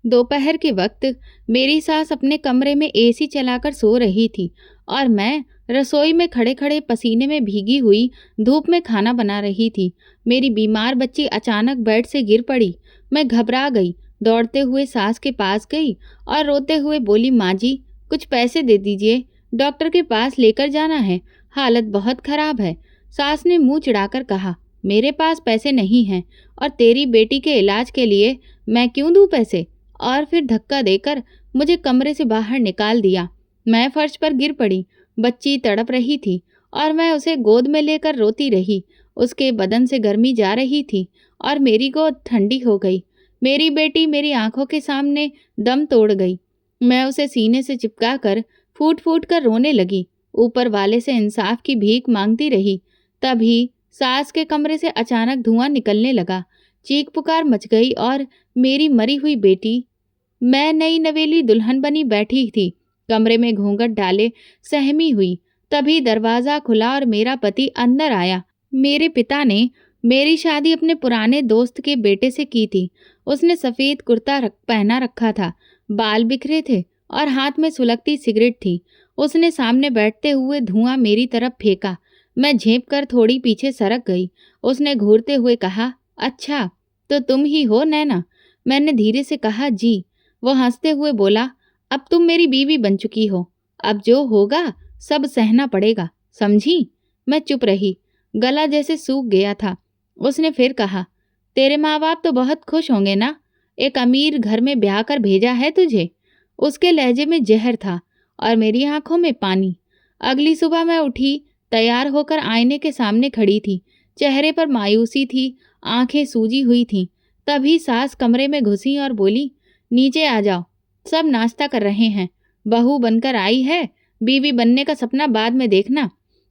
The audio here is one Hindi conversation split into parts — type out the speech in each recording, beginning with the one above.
दोपहर के वक्त मेरी सास अपने कमरे में एसी चलाकर सो रही थी और मैं रसोई में खड़े खड़े पसीने में भीगी हुई धूप में खाना बना रही थी। मेरी बीमार बच्ची अचानक बेड से गिर पड़ी। मैं घबरा गई, दौड़ते हुए सास के पास गई और रोते हुए बोली, माँ जी, कुछ पैसे दे दीजिए, डॉक्टर के पास लेकर जाना है, हालत बहुत खराब है। सास ने मुंह चिढ़ाकर कहा, मेरे पास पैसे नहीं हैं और तेरी बेटी के इलाज के लिए मैं क्यों दूं पैसे? और फिर धक्का देकर मुझे कमरे से बाहर निकाल दिया। मैं फर्श पर गिर पड़ी। बच्ची तड़प रही थी और मैं उसे गोद में लेकर रोती रही। उसके बदन से गर्मी जा रही थी और मेरी गोद ठंडी हो गई। मेरी बेटी मेरी आंखों के सामने दम तोड़ गई। मैं उसे सीने से चिपका कर फूट फूट कर रोने लगी। ऊपर वाले से इंसाफ की भीख मांगती रही। तभी सास के कमरे से अचानक धुआं निकलने लगा। चीख पुकार मच गई और मेरी मरी हुई बेटी, मैं नई नवेली दुल्हन बनी बैठी थी, कमरे में घूंघट डाले सहमी हुई। तभी दरवाजा खुला और मेरा पति अंदर आया। मेरे पिता ने मेरी शादी अपने पुराने दोस्त के बेटे से की थी। उसने सफेद कुर्ता पहना रखा था, बाल बिखरे थे और हाथ में सुलगती सिगरेट थी। उसने सामने बैठते हुए धुआं मेरी तरफ फेंका। मैं झेप कर थोड़ी पीछे सरक गई। उसने घूरते हुए कहा, अच्छा तो तुम ही हो नैना? मैंने धीरे से कहा, जी। वो हंसते हुए बोला, अब तुम मेरी बीवी बन चुकी हो, अब जो होगा सब सहना पड़ेगा, समझी? मैं चुप रही, गला जैसे सूख गया था। उसने फिर कहा, तेरे माँ बाप तो बहुत खुश होंगे ना, एक अमीर घर में ब्याह कर भेजा है तुझे। उसके लहजे में जहर था और मेरी आंखों में पानी। अगली सुबह मैं उठी, तैयार होकर आईने के सामने खड़ी थी। चेहरे पर मायूसी थी, आंखें सूजी हुई थीं। तभी सास कमरे में घुसी और बोली, नीचे आ जाओ, सब नाश्ता कर रहे हैं, बहू बनकर आई है, बीवी बनने का सपना बाद में देखना।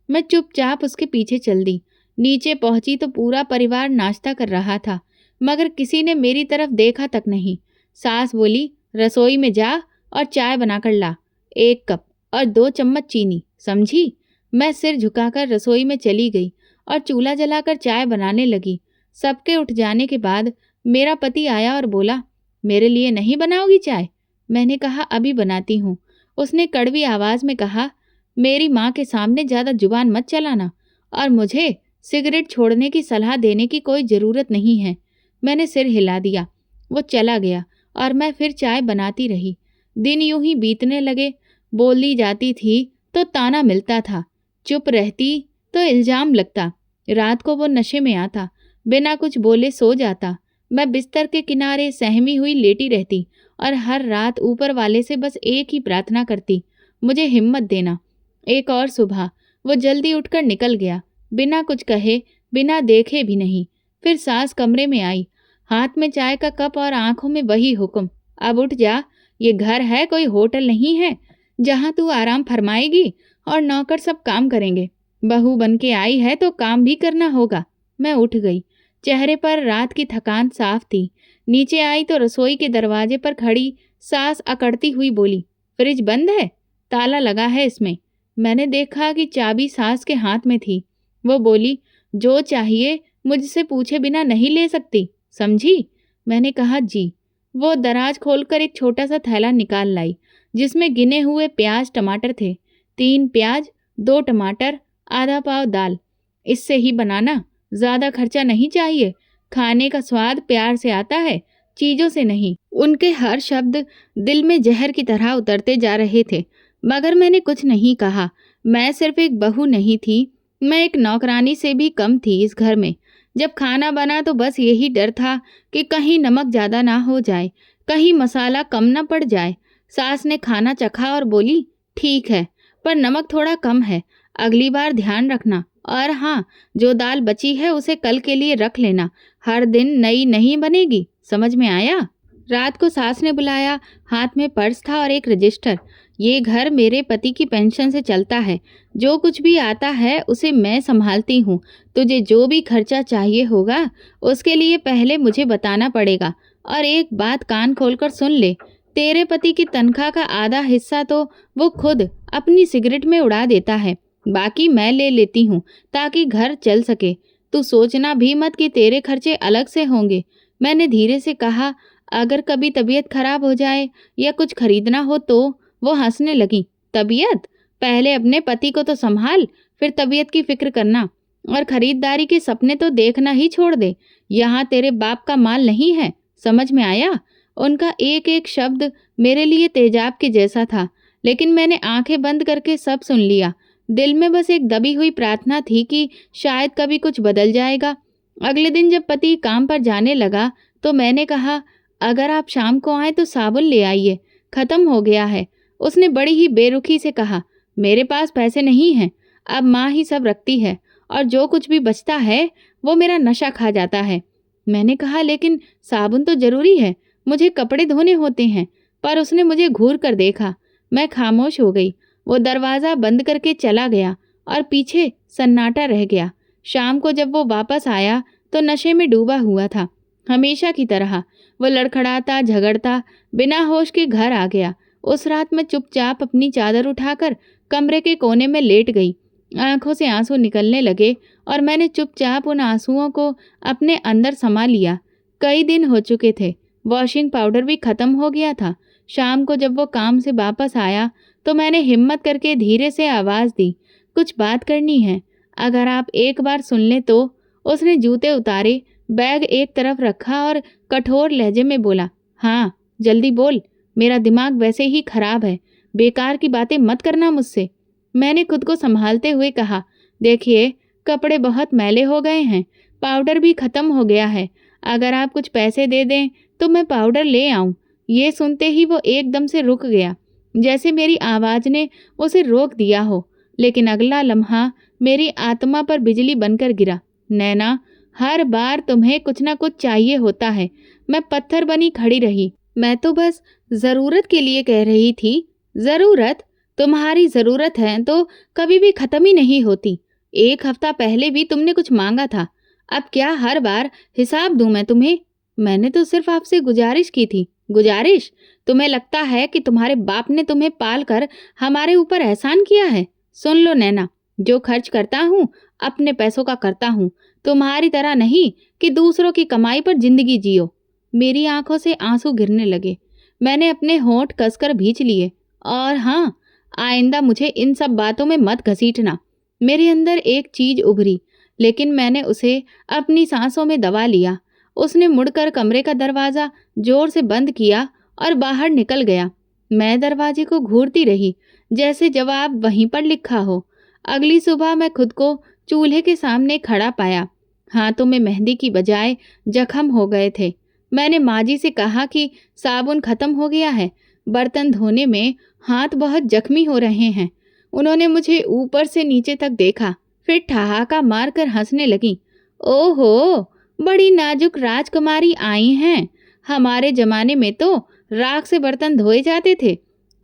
मैं चुपचाप उसके पीछे चल दी। नीचे पहुंची तो पूरा परिवार नाश्ता कर रहा था, मगर किसी ने मेरी तरफ देखा तक नहीं। सास बोली, रसोई में जा और चाय बनाकर ला, 1 कप और 2 चम्मच चीनी, समझी? मैं सिर झुकाकर रसोई में चली गई और चूल्हा जलाकर चाय बनाने लगी। सबके उठ जाने के बाद मेरा पति आया और बोला, मेरे लिए नहीं बनाओगी चाय? मैंने कहा, अभी बनाती हूँ। उसने कड़वी आवाज में कहा, मेरी माँ के सामने ज्यादा जुबान मत चलाना और मुझे सिगरेट छोड़ने की सलाह देने की कोई जरूरत नहीं है। मैंने सिर हिला दिया। वो चला गया और मैं फिर चाय बनाती रही। दिन यूं ही बीतने लगे। बोली जाती थी तो ताना मिलता था, चुप रहती तो इल्जाम लगता। रात को वो नशे में आता, बिना कुछ बोले सो जाता। मैं बिस्तर के किनारे सहमी हुई लेटी रहती और हर रात ऊपर वाले से बस एक ही प्रार्थना करती, मुझे हिम्मत देना। एक और सुबह वो जल्दी उठकर निकल गया, बिना कुछ कहे, बिना देखे भी नहीं। फिर सास कमरे में आई, हाथ में चाय का कप और आंखों में वही हुक्म, अब उठ जा, ये घर है, कोई होटल नहीं है जहां तू आराम फरमाएगी और नौकर सब काम करेंगे। बहू बन के आई है तो काम भी करना होगा। मैं उठ गई। चेहरे पर रात की थकान साफ थी। नीचे आई तो रसोई के दरवाजे पर खड़ी सास अकड़ती हुई बोली, फ्रिज बंद है, ताला लगा है इसमें। मैंने देखा कि चाबी सास के हाथ में थी। वो बोली, जो चाहिए मुझसे पूछे बिना नहीं ले सकती, समझी? मैंने कहा, जी। वो दराज खोलकर एक छोटा सा थैला निकाल लाई, जिसमें गिने हुए प्याज टमाटर थे। 3 प्याज, 2 टमाटर, आधा पाव दाल। इससे ही बनाना, ज्यादा खर्चा नहीं चाहिए। खाने का स्वाद प्यार से आता है, चीजों से नहीं। उनके हर शब्द दिल में जहर की तरह उतरते जा रहे थे, मगर मैंने कुछ नहीं कहा। मैं सिर्फ एक बहू नहीं थी, मैं एक नौकरानी से भी कम थी इस घर में। जब खाना बना तो बस यही डर था कि कहीं नमक ज्यादा ना हो जाए, कहीं मसाला कम ना पड़ जाए। सास ने खाना चखा और बोली, ठीक है, पर नमक थोड़ा कम है, अगली बार ध्यान रखना। और हाँ, जो दाल बची है उसे कल के लिए रख लेना, हर दिन नई नहीं बनेगी, समझ में आया? रात को सास ने बुलाया। हाथ में पर्स था और एक रजिस्टर। ये घर मेरे पति की पेंशन से चलता है, जो कुछ भी आता है उसे मैं संभालती हूँ। तुझे जो भी खर्चा चाहिए होगा उसके लिए पहले मुझे बताना पड़ेगा। और एक बात कान खोलकर सुन ले, तेरे पति की तनख्वाह का आधा हिस्सा तो वो खुद अपनी सिगरेट में उड़ा देता है, बाकी मैं ले लेती हूँ ताकि घर चल सके। तू सोचना भी मत कि तेरे खर्चे अलग से होंगे। मैंने धीरे से कहा, अगर कभी तबीयत खराब हो जाए या कुछ खरीदना हो तो। वो हंसने लगी। तबीयत? पहले अपने पति को तो संभाल, फिर तबीयत की फिक्र करना। और खरीदारी के सपने तो देखना ही छोड़ दे। यहाँ तेरे बाप का माल नहीं है, समझ में आया? उनका एक एक शब्द मेरे लिए तेजाब के जैसा था, लेकिन मैंने आंखें बंद करके सब सुन लिया। दिल में बस एक दबी हुई प्रार्थना थी कि शायद कभी कुछ बदल जाएगा। अगले दिन जब पति काम पर जाने लगा तो मैंने कहा, अगर आप शाम को आए तो साबुन ले आइए, खत्म हो गया है। उसने बड़ी ही बेरुखी से कहा, मेरे पास पैसे नहीं हैं, अब माँ ही सब रखती है और जो कुछ भी बचता है वो मेरा नशा खा जाता है। मैंने कहा, लेकिन साबुन तो जरूरी है, मुझे कपड़े धोने होते हैं। पर उसने मुझे घूर कर देखा। मैं खामोश हो गई। वो दरवाज़ा बंद करके चला गया और पीछे सन्नाटा रह गया। शाम को जब वो वापस आया तो नशे में डूबा हुआ था, हमेशा की तरह। वो लड़खड़ाता झगड़ता बिना होश के घर आ गया। उस रात मैं चुपचाप अपनी चादर उठाकर कमरे के कोने में लेट गई। आंखों से आंसू निकलने लगे और मैंने चुपचाप उन आंसुओं को अपने अंदर समा लिया। कई दिन हो चुके थे, वॉशिंग पाउडर भी खत्म हो गया था। शाम को जब वो काम से वापस आया तो मैंने हिम्मत करके धीरे से आवाज़ दी, कुछ बात करनी है, अगर आप एक बार सुन लें तो। उसने जूते उतारे, बैग एक तरफ रखा और कठोर लहजे में बोला, हाँ जल्दी बोल, मेरा दिमाग वैसे ही खराब है, बेकार की बातें मत करना मुझसे। मैंने खुद को संभालते हुए कहा, देखिए कपड़े बहुत मैले हो गए हैं, पाउडर भी ख़त्म हो गया है, अगर आप कुछ पैसे दे दें तो मैं पाउडर ले आऊं। ये सुनते ही वो एकदम से रुक गया, जैसे मेरी आवाज़ ने उसे रोक दिया हो। लेकिन अगला लम्हा मेरी आत्मा पर बिजली बनकर गिरा। नैना, हर बार तुम्हें कुछ ना कुछ चाहिए होता है। मैं पत्थर बनी खड़ी रही। मैं तो बस ज़रूरत के लिए कह रही थी। ज़रूरत? तुम्हारी ज़रूरत है तो कभी भी ख़त्म ही नहीं होती। एक हफ्ता पहले भी तुमने कुछ मांगा था, अब क्या हर बार हिसाब दूं मैं तुम्हें? मैंने तो सिर्फ आपसे गुजारिश की थी। गुजारिश? तुम्हें लगता है कि तुम्हारे बाप ने तुम्हें पाल कर हमारे ऊपर एहसान किया है? सुन लो नैना, जो खर्च करता हूँ अपने पैसों का करता हूँ, तुम्हारी तरह नहीं कि दूसरों की कमाई पर जिंदगी जियो। मेरी आंखों से आंसू गिरने लगे। मैंने अपने होंठ कसकर भींच लिए। और हाँ, आइंदा मुझे इन सब बातों में मत घसीटना। मेरे अंदर एक चीज उभरी, लेकिन मैंने उसे अपनी सांसों में दबा लिया। उसने मुड़कर कमरे का दरवाज़ा जोर से बंद किया और बाहर निकल गया। मैं दरवाजे को घूरती रही, जैसे जवाब वहीं पर लिखा हो। अगली सुबह मैं खुद को चूल्हे के सामने खड़ा पाया। हाथों में मेहंदी की बजाय जख्म हो गए थे। मैंने माँ जी से कहा कि साबुन खत्म हो गया है, बर्तन धोने में हाथ बहुत जख्मी हो रहे हैं। उन्होंने मुझे ऊपर से नीचे तक देखा, फिर ठहाका मारकर हंसने लगी। ओहो, बड़ी नाजुक राजकुमारी आई हैं। हमारे जमाने में तो राख से बर्तन धोए जाते थे।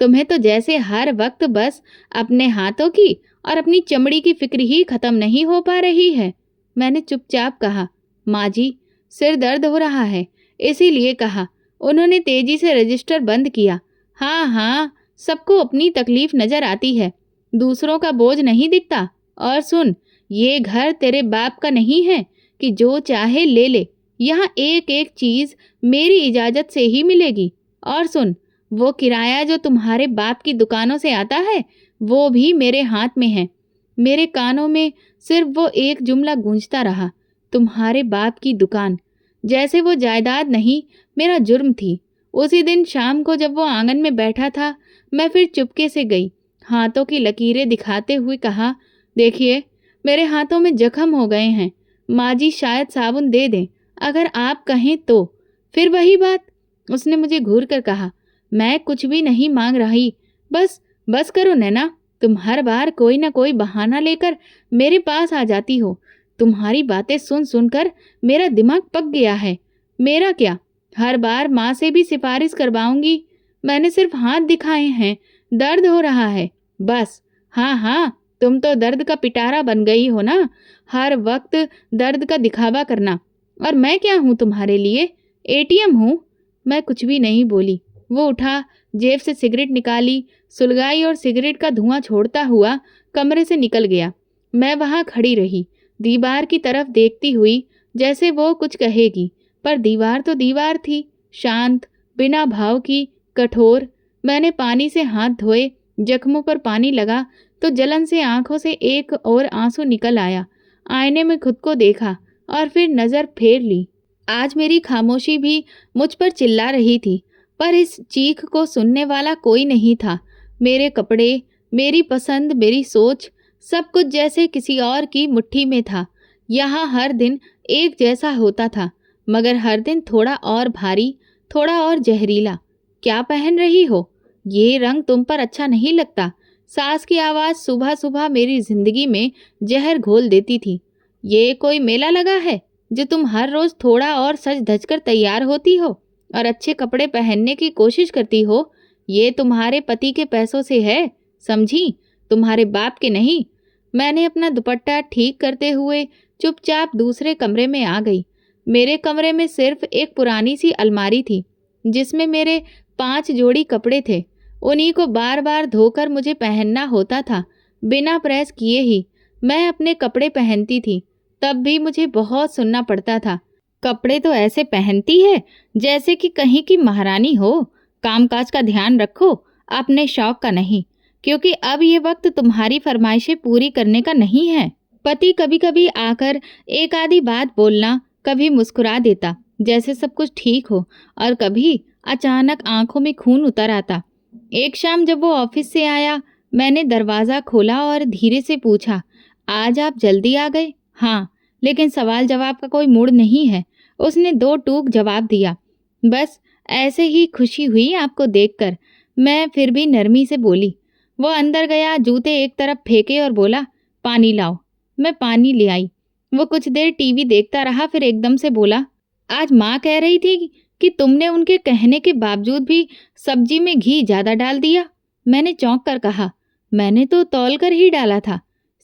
तुम्हें तो जैसे हर वक्त बस अपने हाथों की और अपनी चमड़ी की फिक्र ही खत्म नहीं हो पा रही है। मैंने चुपचाप कहा, माँ जी, सिर दर्द हो रहा है, इसीलिए कहा। उन्होंने तेजी से रजिस्टर बंद किया। हाँ हाँ, सबको अपनी तकलीफ नजर आती है, दूसरों का बोझ नहीं दिखता। और सुन, ये घर तेरे बाप का नहीं है कि जो चाहे ले ले। यहाँ एक एक चीज मेरी इजाजत से ही मिलेगी। और सुन, वो किराया जो तुम्हारे बाप की दुकानों से आता है वो भी मेरे हाथ में है। मेरे कानों में सिर्फ वो एक जुमला गूंजता रहा, तुम्हारे बाप की दुकान, जैसे वो जायदाद नहीं मेरा जुर्म थी। उसी दिन शाम को जब वो आंगन में बैठा था, मैं फिर चुपके से गई, हाथों की लकीरें दिखाते हुए कहा, देखिए मेरे हाथों में जख्म हो गए हैं, माँ जी शायद साबुन दे दें अगर आप कहें तो। फिर वही बात, उसने मुझे घूर कर कहा, मैं कुछ भी नहीं मांग रही, बस करो नैना, तुम हर बार कोई ना कोई बहाना लेकर मेरे पास आ जाती हो। तुम्हारी बातें सुन सुनकर मेरा दिमाग पक गया है। मेरा क्या, हर बार माँ से भी सिफारिश करवाऊंगी। मैंने सिर्फ हाथ दिखाए हैं, दर्द हो रहा है बस। हाँ हाँ, तुम तो दर्द का पिटारा बन गई हो ना, हर वक्त दर्द का दिखावा करना। और मैं क्या हूँ तुम्हारे लिए, एटीएम हूँ? मैं कुछ भी नहीं बोली। वो उठा, जेब से सिगरेट निकाली, सुलगाई और सिगरेट का धुआं छोड़ता हुआ कमरे से निकल गया। मैं वहाँ खड़ी रही, दीवार की तरफ देखती हुई, जैसे वो कुछ कहेगी, पर दीवार तो दीवार थी, शांत, बिना भाव की, कठोर। मैंने पानी से हाथ धोए, जख्मों पर पानी लगा तो जलन से आंखों से एक और आंसू निकल आया। आईने में खुद को देखा और फिर नज़र फेर ली। आज मेरी खामोशी भी मुझ पर चिल्ला रही थी, पर इस चीख को सुनने वाला कोई नहीं था। मेरे कपड़े, मेरी पसंद, मेरी सोच, सब कुछ जैसे किसी और की मुट्ठी में था। यहाँ हर दिन एक जैसा होता था, मगर हर दिन थोड़ा और भारी, थोड़ा और जहरीला। क्या पहन रही हो? ये रंग तुम पर अच्छा नहीं लगता। सास की आवाज़ सुबह सुबह मेरी जिंदगी में जहर घोल देती थी। ये कोई मेला लगा है जो तुम हर रोज थोड़ा और सज धज कर तैयार होती हो और अच्छे कपड़े पहनने की कोशिश करती हो? ये तुम्हारे पति के पैसों से है, समझी? तुम्हारे बाप के नहीं। मैंने अपना दुपट्टा ठीक करते हुए चुपचाप दूसरे कमरे में आ गई। मेरे कमरे में सिर्फ एक पुरानी सी अलमारी थी जिसमें मेरे 5 जोड़ी कपड़े थे। उन्हीं को बार बार धोकर मुझे पहनना होता था, बिना प्रेस किए ही। मैं अपने कपड़े पहनती थी, तब भी मुझे बहुत सुनना पड़ता था। कपड़े तो ऐसे पहनती है जैसे कि कहीं की महारानी हो। कामकाज का ध्यान रखो, अपने शौक का नहीं, क्योंकि अब ये वक्त तुम्हारी फरमाइशें पूरी करने का नहीं है। पति कभी कभी आकर एक आधी बात बोलना, कभी मुस्कुरा देता जैसे सब कुछ ठीक हो, और कभी अचानक आंखों में खून उतर आता। एक शाम जब वो ऑफिस से आया, मैंने दरवाज़ा खोला और धीरे से पूछा, आज आप जल्दी आ गए? हाँ, लेकिन सवाल जवाब का कोई मूड नहीं है। उसने 2 टूक जवाब दिया। बस ऐसे ही खुशी हुई आपको देखकर। मैं फिर भी नरमी से बोली। वो अंदर गया, जूते एक तरफ फेंके और बोला, पानी लाओ। मैं पानी ले आई। वो कुछ देर टीवी देखता रहा, फिर एकदम से बोला, आज माँ कह रही थी कि तुमने उनके कहने के बावजूद भी सब्जी में घी ज़्यादा डाल दिया। मैंने चौंक कर कहा, मैंने तो तौल कर ही डाला था।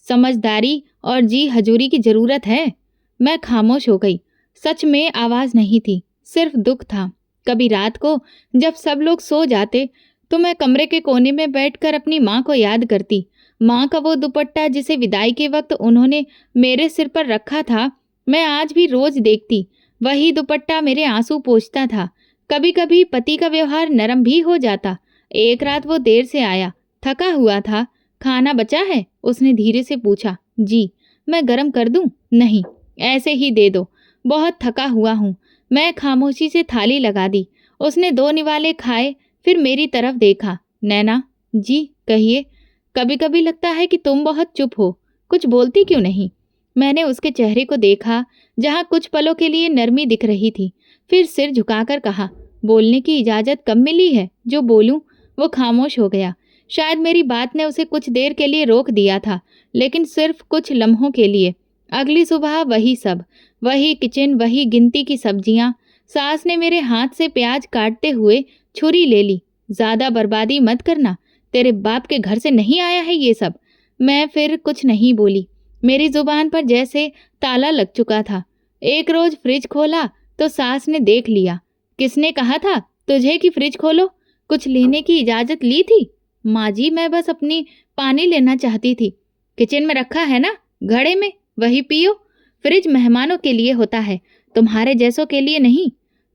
समझदारी और जी हजूरी की ज़रूरत है। मैं खामोश हो गई। सच में आवाज़ नहीं थी, सिर्फ दुख था। कभी रात को जब सब लोग सो जाते तो मैं कमरे के कोने में बैठकर अपनी माँ को याद करती। माँ का वो दुपट्टा जिसे विदाई के वक्त उन्होंने मेरे सिर पर रखा था, मैं आज भी रोज देखती। वही दुपट्टा मेरे आंसू पोंछता था। कभी कभी पति का व्यवहार नरम भी हो जाता। एक रात वो देर से आया, थका हुआ था। खाना बचा है? उसने धीरे से पूछा। जी। मैं गरम कर दूं? नहीं, ऐसे ही दे दो, बहुत थका हुआ हूँ। मैं खामोशी से थाली लगा दी। उसने 2 निवाले खाए, फिर मेरी तरफ देखा। नैना। जी कहिए। कभी कभी लगता है कि तुम बहुत चुप हो, कुछ बोलती क्यों नहीं? मैंने उसके चेहरे को देखा, जहाँ कुछ पलों के लिए नरमी दिख रही थी, फिर सिर झुकाकर कहा, बोलने की इजाज़त कब मिली है जो बोलूं? वो खामोश हो गया। शायद मेरी बात ने उसे कुछ देर के लिए रोक दिया था, लेकिन सिर्फ कुछ लम्हों के लिए। अगली सुबह वही सब, वही किचन, वही गिनती की सब्जियां। सास ने मेरे हाथ से प्याज काटते हुए छुरी ले ली। ज़्यादा बर्बादी मत करना, तेरे बाप के घर से नहीं आया है ये सब। मैं फिर कुछ नहीं बोली। मेरी जुबान पर जैसे ताला लग चुका था। एक रोज फ्रिज खोला तो सास ने देख लिया। किसने कहा था तुझे कि फ्रिज खोलो? कुछ लेने की इजाज़त ली थी? माँ जी, मैं बस अपनी पानी लेना चाहती थी। किचन में रखा है ना, घड़े में, वही पियो। फ्रिज मेहमानों के लिए होता है, तुम्हारे जैसों के लिए नहीं।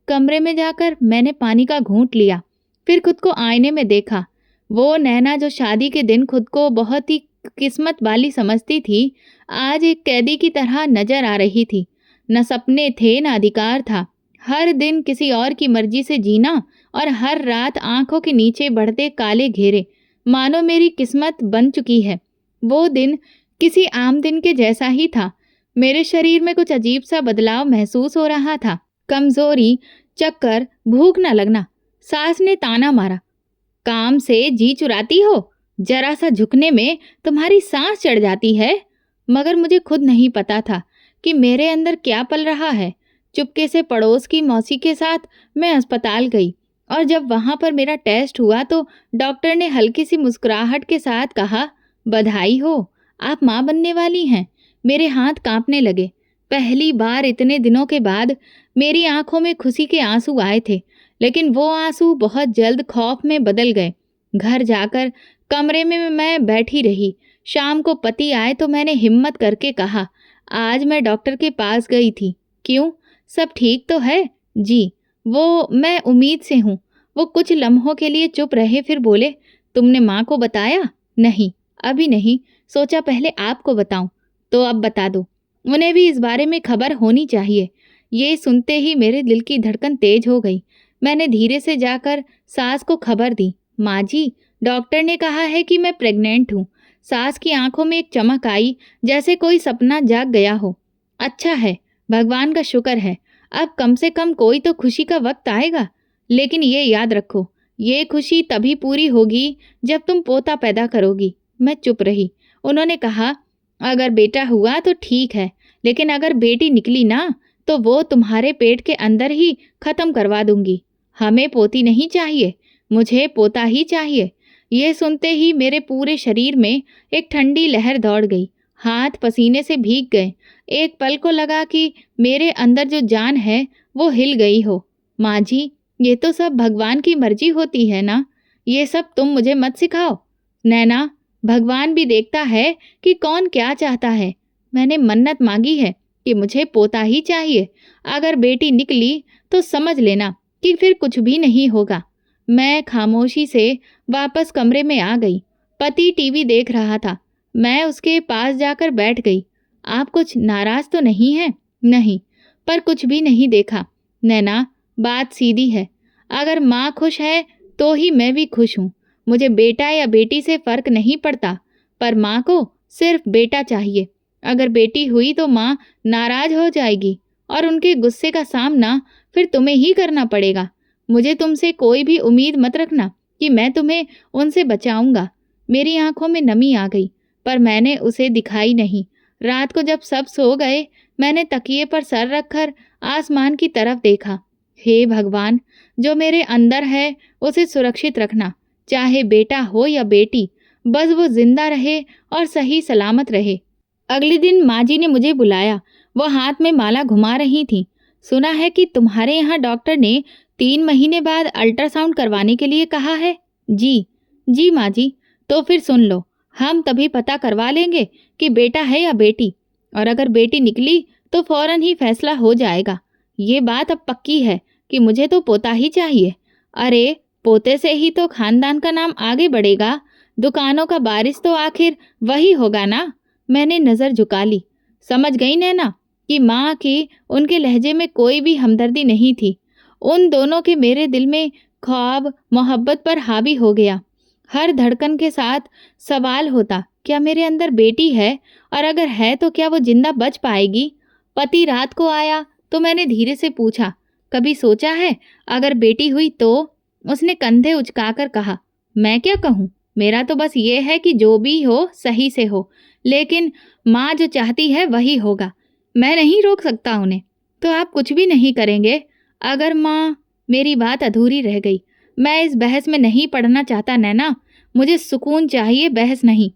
कमरे में जाकर मैंने पानी का घूंट लिया, फिर खुद को आईने में देखा। वो नैना जो शादी के दिन खुद को बहुत ही किस्मत वाली समझती थी, आज एक कैदी की तरह नजर आ रही थी। न सपने थे, न अधिकार था। हर दिन किसी और की मर्जी से जीना, और हर रात आंखों के नीचे बढ़ते काले घेरे, मानो मेरी किस्मत बन चुकी है। वो दिन किसी आम दिन के जैसा ही था। मेरे शरीर में कुछ अजीब सा बदलाव महसूस हो रहा था। कमजोरी, चक्कर, भूख न लगना। सास ने ताना मारा, काम से जी चुराती हो? जरा सा झुकने में तुम्हारी सांस चढ़ जाती है। मगर मुझे खुद नहीं पता था कि मेरे अंदर क्या पल रहा है। चुपके से पड़ोस की मौसी के साथ मैं अस्पताल गई, और जब वहां पर मेरा टेस्ट हुआ तो डॉक्टर ने हल्की सी मुस्कुराहट के साथ कहा, बधाई हो, आप माँ बनने वाली हैं। मेरे हाथ कांपने लगे। पहली बार इतने दिनों के बाद मेरी आंखों में खुशी के आंसू आए थे, लेकिन वो आंसू बहुत जल्द खौफ में बदल गए। घर जाकर कमरे में मैं बैठी रही। शाम को पति आए तो मैंने हिम्मत करके कहा, आज मैं डॉक्टर के पास गई थी। क्यों, सब ठीक तो है? जी। मैं उम्मीद से हूँ। वो कुछ लम्हों के लिए चुप रहे, फिर बोले, तुमने माँ को बताया? नहीं, अभी नहीं, सोचा पहले आपको बताऊं। तो अब बता दो, उन्हें भी इस बारे में खबर होनी चाहिए। ये सुनते ही मेरे दिल की धड़कन तेज हो गई। मैंने धीरे से जाकर सास को खबर दी। माँ जी, डॉक्टर ने कहा है कि मैं प्रेग्नेंट हूँ। सास की आंखों में एक चमक आई, जैसे कोई सपना जाग गया हो। अच्छा है, भगवान का शुक्र है, अब कम से कम कोई तो खुशी का वक्त आएगा। लेकिन ये याद रखो, ये खुशी तभी पूरी होगी जब तुम पोता पैदा करोगी। मैं चुप रही। उन्होंने कहा, अगर बेटा हुआ तो ठीक है, लेकिन अगर बेटी निकली ना, तो वो तुम्हारे पेट के अंदर ही खत्म करवा दूंगी। हमें पोती नहीं चाहिए, मुझे पोता ही चाहिए। ये सुनते ही मेरे पूरे शरीर में एक ठंडी लहर दौड़ गई, हाथ पसीने से भीग गए। एक पल को लगा कि मेरे अंदर जो जान है वो हिल गई हो। माँ जी, ये तो सब भगवान की मर्जी होती है ना, ये सब तुम मुझे मत सिखाओ। नैना, भगवान भी देखता है कि कौन क्या चाहता है। मैंने मन्नत मांगी है कि मुझे पोता ही चाहिए। अगर बेटी निकली तो समझ लेना कि फिर कुछ भी नहीं होगा। मैं खामोशी से वापस कमरे में आ गई। पति टीवी देख रहा था। मैं उसके पास जाकर बैठ गई। आप कुछ नाराज तो नहीं हैं? नहीं, पर कुछ भी नहीं देखा। नैना, बात सीधी है। अगर माँ खुश है तो ही मैं भी खुश हूँ। मुझे बेटा या बेटी से फर्क नहीं पड़ता, पर माँ को सिर्फ बेटा चाहिए। अगर बेटी हुई तो माँ नाराज हो जाएगी और उनके गुस्से का सामना फिर तुम्हें ही करना पड़ेगा। मुझे तुमसे कोई भी उम्मीद मत रखना कि मैं तुम्हें उनसे बचाऊंगा। मेरी आंखों में नमी आ गई, पर मैंने उसे दिखाई नहीं। रात को जब सब सो गए, मैंने तकिए पर सर रखकर आसमान की तरफ देखा। हे भगवान, जो मेरे अंदर है उसे सुरक्षित रखना, चाहे बेटा हो या बेटी, बस वो जिंदा रहे और सही सलामत रहे। अगले दिन माँ जी ने मुझे बुलाया। वो हाथ में माला घुमा रही थी। सुना है कि तुम्हारे यहाँ डॉक्टर ने 3 महीने बाद अल्ट्रासाउंड करवाने के लिए कहा है। जी, जी माँ जी। तो फिर सुन लो, हम तभी पता करवा लेंगे कि बेटा है या बेटी, और अगर बेटी निकली तो फौरन ही फैसला हो जाएगा। ये बात अब पक्की है कि मुझे तो पोता ही चाहिए। अरे, पोते से ही तो खानदान का नाम आगे बढ़ेगा। दुकानों का बारिश तो आखिर वही होगा ना। मैंने नज़र झुका ली। समझ गई नैना कि माँ की उनके लहजे में कोई भी हमदर्दी नहीं थी। उन दोनों के मेरे दिल में ख्वाब मोहब्बत पर हावी हो गया। हर धड़कन के साथ सवाल होता, क्या मेरे अंदर बेटी है, और अगर है तो क्या वो जिंदा बच पाएगी। पति रात को आया तो मैंने धीरे से पूछा, कभी सोचा है अगर बेटी हुई तो? उसने कंधे उचकाकर कहा, मैं क्या कहूँ, मेरा तो बस ये है कि जो भी हो सही से हो, लेकिन माँ जो चाहती है वही होगा। मैं नहीं रोक सकता उन्हें। तो आप कुछ भी नहीं करेंगे अगर माँ? मेरी बात अधूरी रह गई। मैं इस बहस में नहीं पड़ना चाहता नैना, मुझे सुकून चाहिए, बहस नहीं।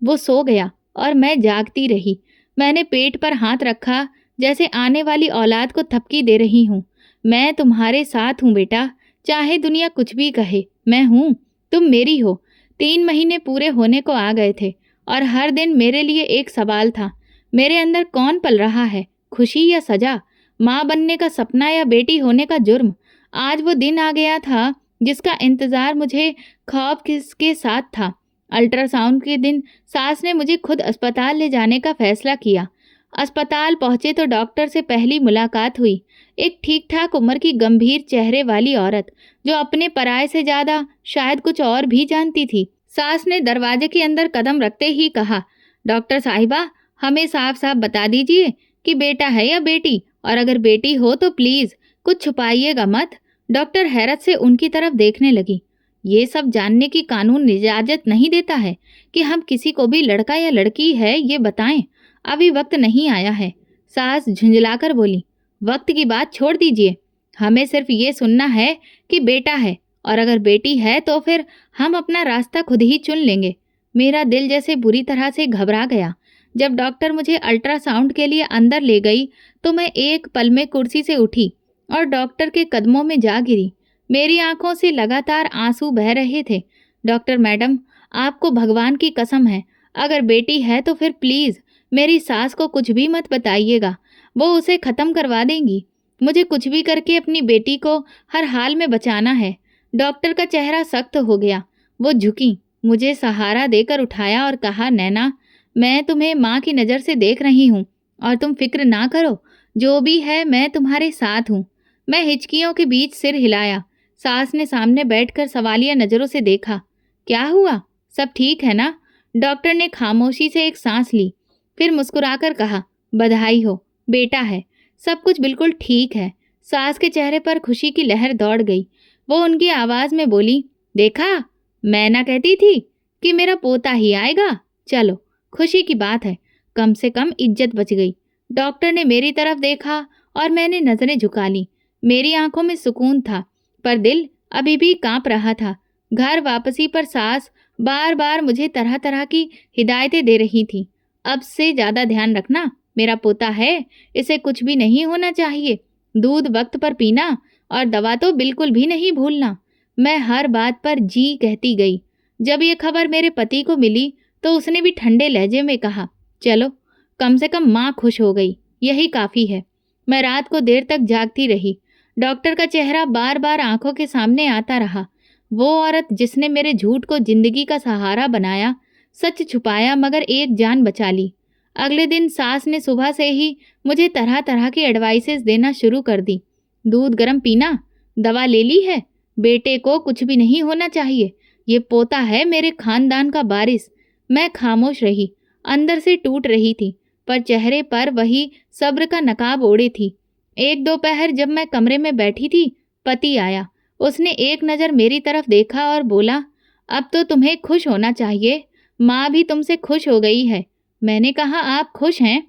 वो सो गया और मैं जागती रही। मैंने पेट पर हाथ रखा, जैसे आने वाली औलाद को थपकी दे रही हूँ। मैं तुम्हारे साथ हूँ बेटा, चाहे दुनिया कुछ भी कहे, मैं हूँ, तुम मेरी हो। 3 महीने पूरे होने को आ गए थे और हर दिन मेरे लिए एक सवाल था, मेरे अंदर कौन पल रहा है, खुशी या सजा, माँ बनने का सपना या बेटी होने का जुर्म। आज वो दिन आ गया था जिसका इंतज़ार मुझे ख्वाब किसके साथ था। अल्ट्रासाउंड के दिन सास ने मुझे खुद अस्पताल ले जाने का फैसला किया। अस्पताल पहुंचे तो डॉक्टर से पहली मुलाकात हुई। एक ठीक ठाक उम्र की गंभीर चेहरे वाली औरत, जो अपने पराये से ज़्यादा शायद कुछ और भी जानती थी। सास ने दरवाजे के अंदर कदम रखते ही कहा, डॉक्टर साहिबा, हमें साफ साफ बता दीजिए कि बेटा है या बेटी, और अगर बेटी हो तो प्लीज़ कुछ छुपाइएगा मत। डॉक्टर हैरत से उनकी तरफ देखने लगी। ये सब जानने की कानून इजाज़त नहीं देता है कि हम किसी को भी लड़का या लड़की है ये बताएं। अभी वक्त नहीं आया है। सास झुंझलाकर बोली, वक्त की बात छोड़ दीजिए, हमें सिर्फ ये सुनना है कि बेटा है, और अगर बेटी है तो फिर हम अपना रास्ता खुद ही चुन लेंगे। मेरा दिल जैसे बुरी तरह से घबरा गया। जब डॉक्टर मुझे अल्ट्रासाउंड के लिए अंदर ले गई तो मैं एक पल में कुर्सी से उठी और डॉक्टर के कदमों में जा गिरी। मेरी आंखों से लगातार आंसू बह रहे थे। डॉक्टर मैडम, आपको भगवान की कसम है, अगर बेटी है तो फिर प्लीज़ मेरी सास को कुछ भी मत बताइएगा, वो उसे ख़त्म करवा देंगी। मुझे कुछ भी करके अपनी बेटी को हर हाल में बचाना है। डॉक्टर का चेहरा सख्त हो गया। वो झुकी, मुझे सहारा देकर उठाया और कहा, नैना, मैं तुम्हें माँ की नज़र से देख रही हूँ और तुम फिक्र ना करो, जो भी है मैं तुम्हारे साथ हूँ। मैं हिचकियों के बीच सिर हिलाया। सास ने सामने बैठकर सवालिया नज़रों से देखा। क्या हुआ, सब ठीक है ना? डॉक्टर ने खामोशी से एक सांस ली, फिर मुस्कुराकर कहा, बधाई हो, बेटा है, सब कुछ बिल्कुल ठीक है। सास के चेहरे पर खुशी की लहर दौड़ गई। वो उनकी आवाज़ में बोली, देखा, मैं ना कहती थी कि मेरा पोता ही आएगा। चलो, खुशी की बात है, कम से कम इज्जत बच गई। डॉक्टर ने मेरी तरफ देखा और मैंने नज़रें झुका ली। मेरी आंखों में सुकून था, पर दिल अभी भी कांप रहा था। घर वापसी पर सास बार बार मुझे तरह तरह की हिदायतें दे रही थी। अब से ज़्यादा ध्यान रखना, मेरा पोता है, इसे कुछ भी नहीं होना चाहिए। दूध वक्त पर पीना और दवा तो बिल्कुल भी नहीं भूलना। मैं हर बात पर जी कहती गई। जब ये खबर मेरे पति को मिली तो उसने भी ठंडे लहजे में कहा, चलो, कम से कम माँ खुश हो गई, यही काफ़ी है। मैं रात को देर तक जागती रही। डॉक्टर का चेहरा बार बार आंखों के सामने आता रहा। वो औरत जिसने मेरे झूठ को जिंदगी का सहारा बनाया, सच छुपाया मगर एक जान बचा ली। अगले दिन सास ने सुबह से ही मुझे तरह तरह की एडवाइसेस देना शुरू कर दी। दूध गर्म पीना, दवा ले ली है, बेटे को कुछ भी नहीं होना चाहिए, ये पोता है मेरे खानदान का वारिस। मैं खामोश रही, अंदर से टूट रही थी, पर चेहरे पर वही सब्र का नकाब ओढ़े थी। एक दोपहर जब मैं कमरे में बैठी थी, पति आया। उसने एक नज़र मेरी तरफ देखा और बोला, अब तो तुम्हें खुश होना चाहिए, माँ भी तुमसे खुश हो गई है। मैंने कहा, आप खुश हैं?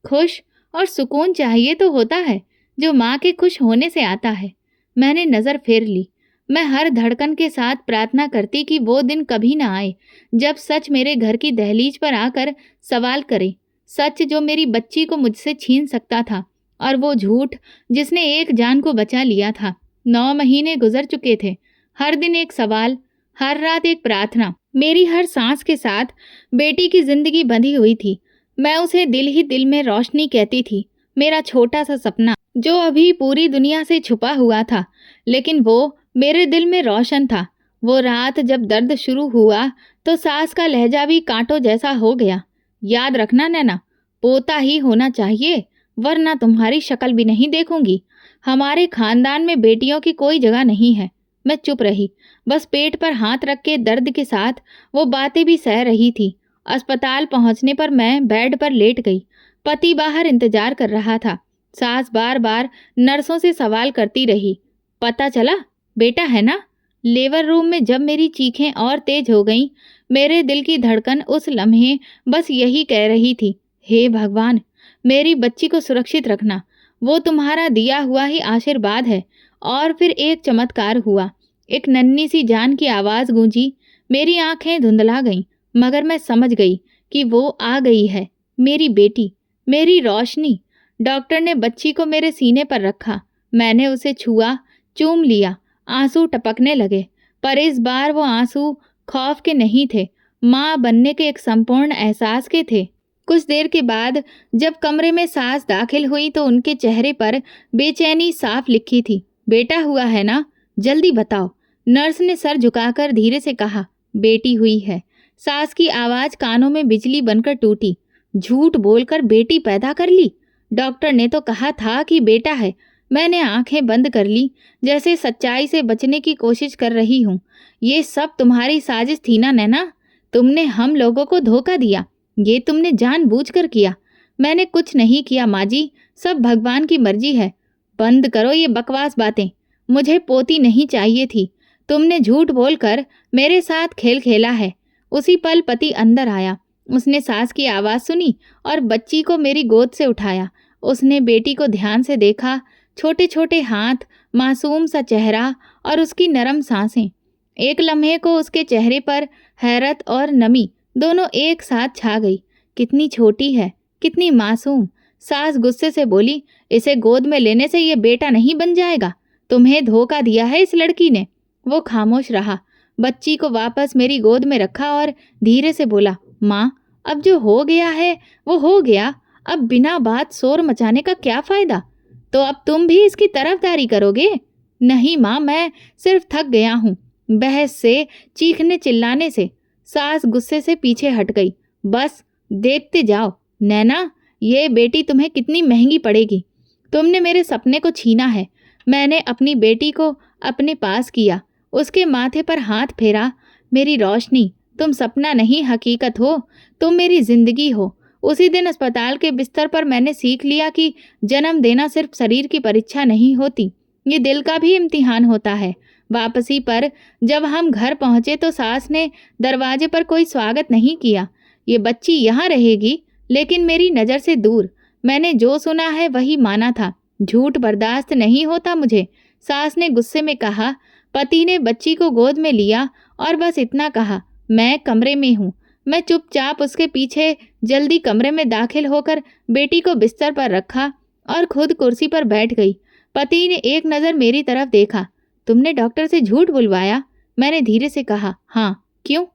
खुश और सुकून चाहिए तो होता है, जो माँ के खुश होने से आता है। मैंने नज़र फेर ली। मैं हर धड़कन के साथ प्रार्थना करती कि वो दिन कभी ना आए जब सच मेरे घर की दहलीज पर आकर सवाल करे। सच जो मेरी बच्ची को मुझसे छीन सकता था, और वो झूठ जिसने एक जान को बचा लिया था। 9 महीने गुजर चुके थे। हर दिन एक सवाल, हर रात एक प्रार्थना। मेरी हर सांस के साथ बेटी की जिंदगी बंधी हुई थी। मैं उसे दिल ही दिल में रोशनी कहती थी, मेरा छोटा सा सपना जो अभी पूरी दुनिया से छुपा हुआ था, लेकिन वो मेरे दिल में रोशन था। वो रात जब दर्द शुरू हुआ तो सास का लहजा भी कांटों जैसा हो गया। याद रखना नैना, पोता ही होना चाहिए, वरना तुम्हारी शक्ल भी नहीं देखूंगी। हमारे खानदान में बेटियों की कोई जगह नहीं है। मैं चुप रही, बस पेट पर हाथ रख के दर्द के साथ वो बातें भी सह रही थी। अस्पताल पहुंचने पर मैं बेड पर लेट गई। पति बाहर इंतजार कर रहा था। सास बार बार नर्सों से सवाल करती रही, पता चला, बेटा है ना? लेबर रूम में जब मेरी चीखें और तेज हो गईं, मेरे दिल की धड़कन उस लम्हे बस यही कह रही थी, हे भगवान, मेरी बच्ची को सुरक्षित रखना, वो तुम्हारा दिया हुआ ही आशीर्वाद है। और फिर एक चमत्कार हुआ। एक नन्ही सी जान की आवाज़ गूंजी। मेरी आंखें धुंधला गईं, मगर मैं समझ गई कि वो आ गई है, मेरी बेटी, मेरी रोशनी। डॉक्टर ने बच्ची को मेरे सीने पर रखा। मैंने उसे छुआ, चूम लिया। आंसू टपकने लगे, पर इस बार वो आंसू खौफ के नहीं थे, माँ बनने के एक संपूर्ण एहसास के थे। कुछ देर के बाद जब कमरे में सास दाखिल हुई तो उनके चेहरे पर बेचैनी साफ लिखी थी। बेटा हुआ है ना? जल्दी बताओ। नर्स ने सर झुकाकर धीरे से कहा, बेटी हुई है। सास की आवाज़ कानों में बिजली बनकर टूटी। झूठ बोलकर बेटी पैदा कर ली? डॉक्टर ने तो कहा था कि बेटा है। मैंने आंखें बंद कर ली, जैसे सच्चाई से बचने की कोशिश कर रही हूँ। ये सब तुम्हारी साजिश थी ना नैना? तुमने हम लोगों को धोखा दिया, ये तुमने जानबूझकर किया। मैंने कुछ नहीं किया माँ जी, सब भगवान की मर्जी है। बंद करो ये बकवास बातें। मुझे पोती नहीं चाहिए थी। तुमने झूठ बोलकर मेरे साथ खेल खेला है। उसी पल पति अंदर आया। उसने सास की आवाज़ सुनी और बच्ची को मेरी गोद से उठाया। उसने बेटी को ध्यान से देखा, छोटे छोटे हाथ, मासूम सा चेहरा और उसकी नरम सांसें। एक लम्हे को उसके चेहरे पर हैरत और नमी दोनों एक साथ छा गई। कितनी छोटी है, कितनी मासूम। सास गुस्से से बोली, इसे गोद में लेने से ये बेटा नहीं बन जाएगा। तुम्हें धोखा दिया है इस लड़की ने। वो खामोश रहा। बच्ची को वापस मेरी गोद में रखा और धीरे से बोला, माँ, अब जो हो गया है वो हो गया। अब बिना बात शोर मचाने का क्या फ़ायदा? तो अब तुम भी इसकी तरफदारी करोगे? नहीं माँ, मैं सिर्फ थक गया हूँ। बहस से, चीखने चिल्लाने से। सास गुस्से से पीछे हट गई। बस देखते जाओ नैना, ये बेटी तुम्हें कितनी महंगी पड़ेगी। तुमने मेरे सपने को छीना है। मैंने अपनी बेटी को अपने पास किया, उसके माथे पर हाथ फेरा। मेरी रोशनी, तुम सपना नहीं हकीकत हो, तुम मेरी जिंदगी हो। उसी दिन अस्पताल के बिस्तर पर मैंने सीख लिया कि जन्म देना सिर्फ शरीर की परीक्षा नहीं होती, ये दिल का भी इम्तिहान होता है। वापसी पर जब हम घर पहुंचे तो सास ने दरवाजे पर कोई स्वागत नहीं किया। ये बच्ची यहाँ रहेगी, लेकिन मेरी नज़र से दूर। मैंने जो सुना है वही माना था। झूठ बर्दाश्त नहीं होता मुझे। सास ने गुस्से में कहा। पति ने बच्ची को गोद में लिया और बस इतना कहा, मैं कमरे में हूँ। मैं चुपचाप उसके पीछे जल्दी कमरे में दाखिल होकर बेटी को बिस्तर पर रखा और खुद कुर्सी पर बैठ गई। पति ने एक नज़र मेरी तरफ देखा। तुमने डॉक्टर से झूठ बुलवाया? मैंने धीरे से कहा। हाँ। क्यों?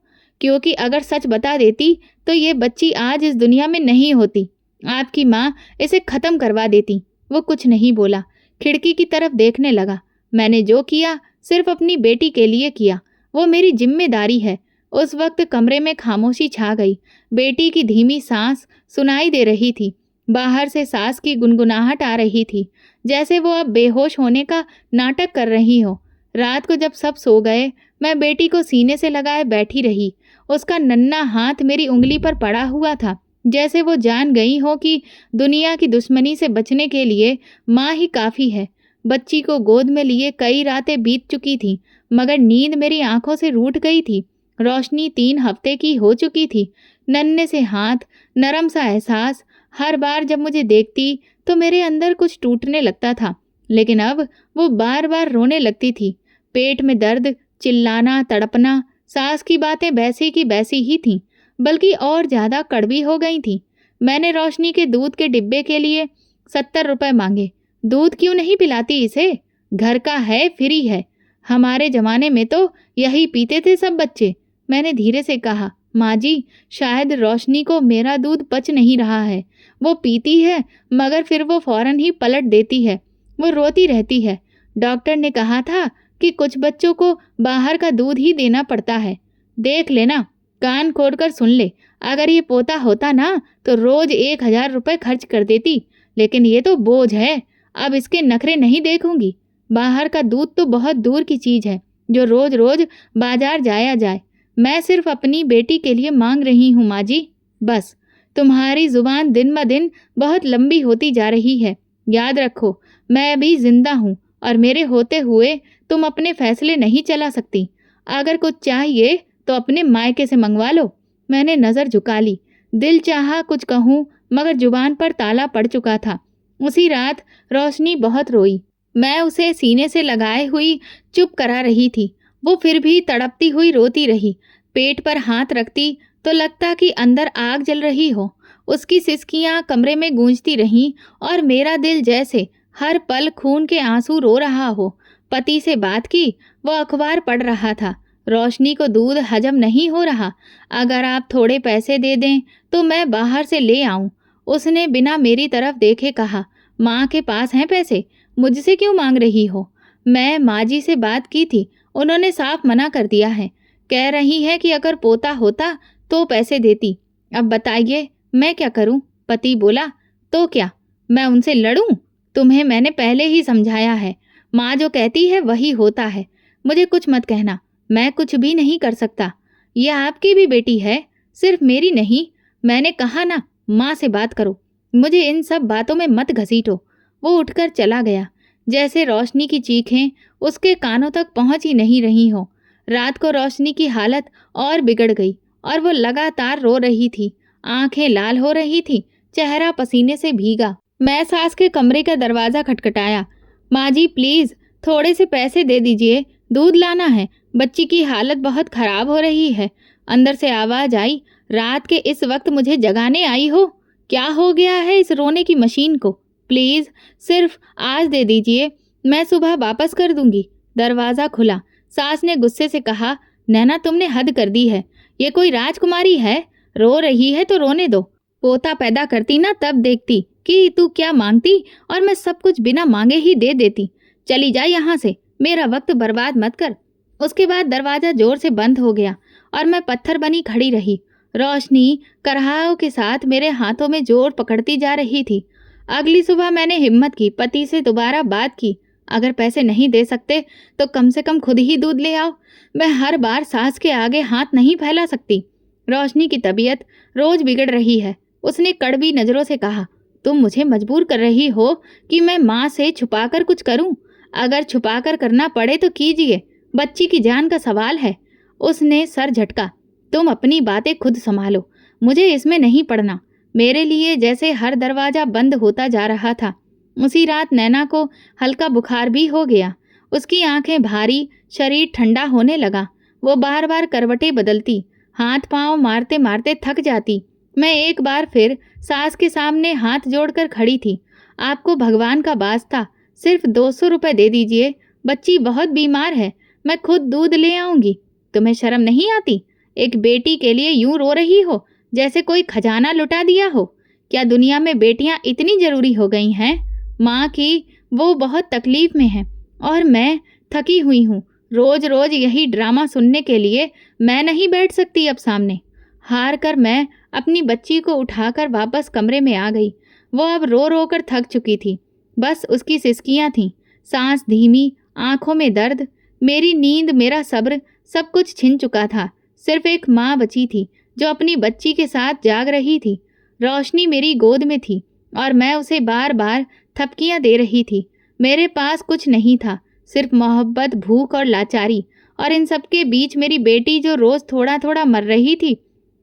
क्योंकि अगर सच बता देती तो ये बच्ची आज इस दुनिया में नहीं होती। आपकी माँ इसे ख़त्म करवा देती। वो कुछ नहीं बोला, खिड़की की तरफ देखने लगा। मैंने जो किया सिर्फ अपनी बेटी के लिए किया, वो मेरी जिम्मेदारी है। उस वक्त कमरे में खामोशी छा गई। बेटी की धीमी सांस सुनाई दे रही थी। बाहर से सास की गुनगुनाहट आ रही थी, जैसे वो अब बेहोश होने का नाटक कर रही हो। रात को जब सब सो गए, मैं बेटी को सीने से लगाए बैठी रही। उसका नन्हा हाथ मेरी उंगली पर पड़ा हुआ था, जैसे वो जान गई हो कि दुनिया की दुश्मनी से बचने के लिए माँ ही काफ़ी है। बच्ची को गोद में लिए कई रातें बीत चुकी थीं, मगर नींद मेरी आंखों से रूठ गई थी। रोशनी 3 हफ्ते की हो चुकी थी। नन्हे से हाथ, नरम सा एहसास। हर बार जब मुझे देखती तो मेरे अंदर कुछ टूटने लगता था, लेकिन अब वो बार बार रोने लगती थी। पेट में दर्द, चिल्लाना, तड़पना। सास की बातें वैसी की वैसी ही थीं, बल्कि और ज़्यादा कड़वी हो गई थीं। मैंने रोशनी के दूध के डिब्बे के लिए 70 रुपए मांगे। दूध क्यों नहीं पिलाती इसे? घर का है, फ्री है। हमारे ज़माने में तो यही पीते थे सब बच्चे। मैंने धीरे से कहा, माँ जी, शायद रोशनी को मेरा दूध पच नहीं रहा है। वो पीती है, मगर फिर वो फ़ौरन ही पलट देती है। वो रोती रहती है। डॉक्टर ने कहा था कि कुछ बच्चों को बाहर का दूध ही देना पड़ता है। देख लेना, कान खोलकर सुन ले। अगर ये पोता होता ना तो रोज़ 1000 रुपये खर्च कर देती, लेकिन ये तो बोझ है। अब इसके नखरे नहीं देखूंगी। बाहर का दूध तो बहुत दूर की चीज़ है जो रोज़ रोज़ बाजार जाया जाए। मैं सिर्फ अपनी बेटी के लिए मांग रही हूँ माँ जी, बस। तुम्हारी ज़ुबान दिन ब दिन बहुत लंबी होती जा रही है। याद रखो, मैं अभी जिंदा हूँ और मेरे होते हुए तुम अपने फैसले नहीं चला सकती। अगर कुछ चाहिए तो अपने मायके से मंगवा लो। मैंने नज़र झुका ली। दिल चाहा कुछ कहूँ, मगर जुबान पर ताला पड़ चुका था। उसी रात रोशनी बहुत रोई। मैं उसे सीने से लगाए हुई चुप करा रही थी। वो फिर भी तड़पती हुई रोती रही। पेट पर हाथ रखती तो लगता कि अंदर आग जल रही हो। उसकी सिसकियाँ कमरे में गूंजती रहीं और मेरा दिल जैसे हर पल खून के आंसू रो रहा हो। पति से बात की, वो अखबार पढ़ रहा था। रोशनी को दूध हजम नहीं हो रहा। अगर आप थोड़े पैसे दे दें तो मैं बाहर से ले आऊं। उसने बिना मेरी तरफ देखे कहा, माँ के पास हैं पैसे, मुझसे क्यों मांग रही हो? मैं माँ जी से बात की थी, उन्होंने साफ मना कर दिया है। कह रही है कि अगर पोता होता तो पैसे देती। अब बताइए मैं क्या करूं? पति बोला। तो क्या मैं उनसे लड़ूं? तुम्हें मैंने पहले ही समझाया है, माँ जो कहती है वही होता है। मुझे कुछ मत कहना, मैं कुछ भी नहीं कर सकता। यह आपकी भी बेटी है, सिर्फ मेरी नहीं। मैंने कहा ना, माँ से बात करो, मुझे इन सब बातों में मत घसीटो। वो उठकर चला गया, जैसे रोशनी की चीखें उसके कानों तक पहुंच ही नहीं रही हो। रात को रोशनी की हालत और बिगड़ गई और वो लगातार रो रही थी। आंखें लाल हो रही थी, चेहरा पसीने से भीगा। मैं सास के कमरे का दरवाज़ा खटखटाया। माँ जी प्लीज़ थोड़े से पैसे दे दीजिए, दूध लाना है, बच्ची की हालत बहुत ख़राब हो रही है। अंदर से आवाज़ आई, रात के इस वक्त मुझे जगाने आई हो? क्या हो गया है इस रोने की मशीन को? प्लीज़ सिर्फ आज दे दीजिए, मैं सुबह वापस कर दूंगी। दरवाज़ा खुला। सास ने गुस्से से कहा, नैना तुमने हद कर दी है। ये कोई राजकुमारी है? रो रही है तो रोने दो। पोता पैदा करती ना तब देखती कि तू क्या मांगती और मैं सब कुछ बिना मांगे ही दे देती। चली जा यहाँ से, मेरा वक्त बर्बाद मत कर। उसके बाद दरवाजा जोर से बंद हो गया और मैं पत्थर बनी खड़ी रही। रोशनी कराहों के साथ मेरे हाथों में जोर पकड़ती जा रही थी। अगली सुबह मैंने हिम्मत की, पति से दोबारा बात की। अगर पैसे नहीं दे सकते तो कम से कम खुद ही दूध ले आओ। मैं हर बार सास के आगे हाथ नहीं फैला सकती। रोशनी की तबीयत रोज बिगड़ रही है। उसने कड़वी नजरों से कहा, तुम मुझे मजबूर कर रही हो कि मैं माँ से छुपाकर कुछ करूं। अगर छुपाकर करना पड़े तो कीजिए, बच्ची की जान का सवाल है। उसने सर झटका। तुम अपनी बातें खुद संभालो, मुझे इसमें नहीं पड़ना। मेरे लिए जैसे हर दरवाजा बंद होता जा रहा था। उसी रात नैना को हल्का बुखार भी हो गया। उसकी आंखें भारी, शरीर ठंडा होने लगा। वो बार बार करवटें बदलती, हाथ पांव मारते मारते थक जाती। मैं एक बार फिर सास के सामने हाथ जोड़कर खड़ी थी। आपको भगवान का वास्ता सिर्फ 200 रुपये दे दीजिए, बच्ची बहुत बीमार है, मैं खुद दूध ले आऊंगी। तुम्हें शर्म नहीं आती? एक बेटी के लिए यूं रो रही हो जैसे कोई खजाना लुटा दिया हो। क्या दुनिया में बेटियां इतनी जरूरी हो गई हैं? माँ की वो बहुत तकलीफ में है और मैं थकी हुई हूँ। रोज रोज यही ड्रामा सुनने के लिए मैं नहीं बैठ सकती अब सामने। हार कर मैं अपनी बच्ची को उठाकर वापस कमरे में आ गई। वो अब रो रो कर थक चुकी थी। बस उसकी सिसकियाँ थीं, सांस धीमी, आंखों में दर्द। मेरी नींद, मेरा सब्र, सब कुछ छिन चुका था। सिर्फ एक माँ बची थी जो अपनी बच्ची के साथ जाग रही थी। रोशनी मेरी गोद में थी और मैं उसे बार बार थपकियाँ दे रही थी। मेरे पास कुछ नहीं था, सिर्फ मोहब्बत, भूख और लाचारी। और इन सब के बीच मेरी बेटी जो रोज़ थोड़ा थोड़ा मर रही थी।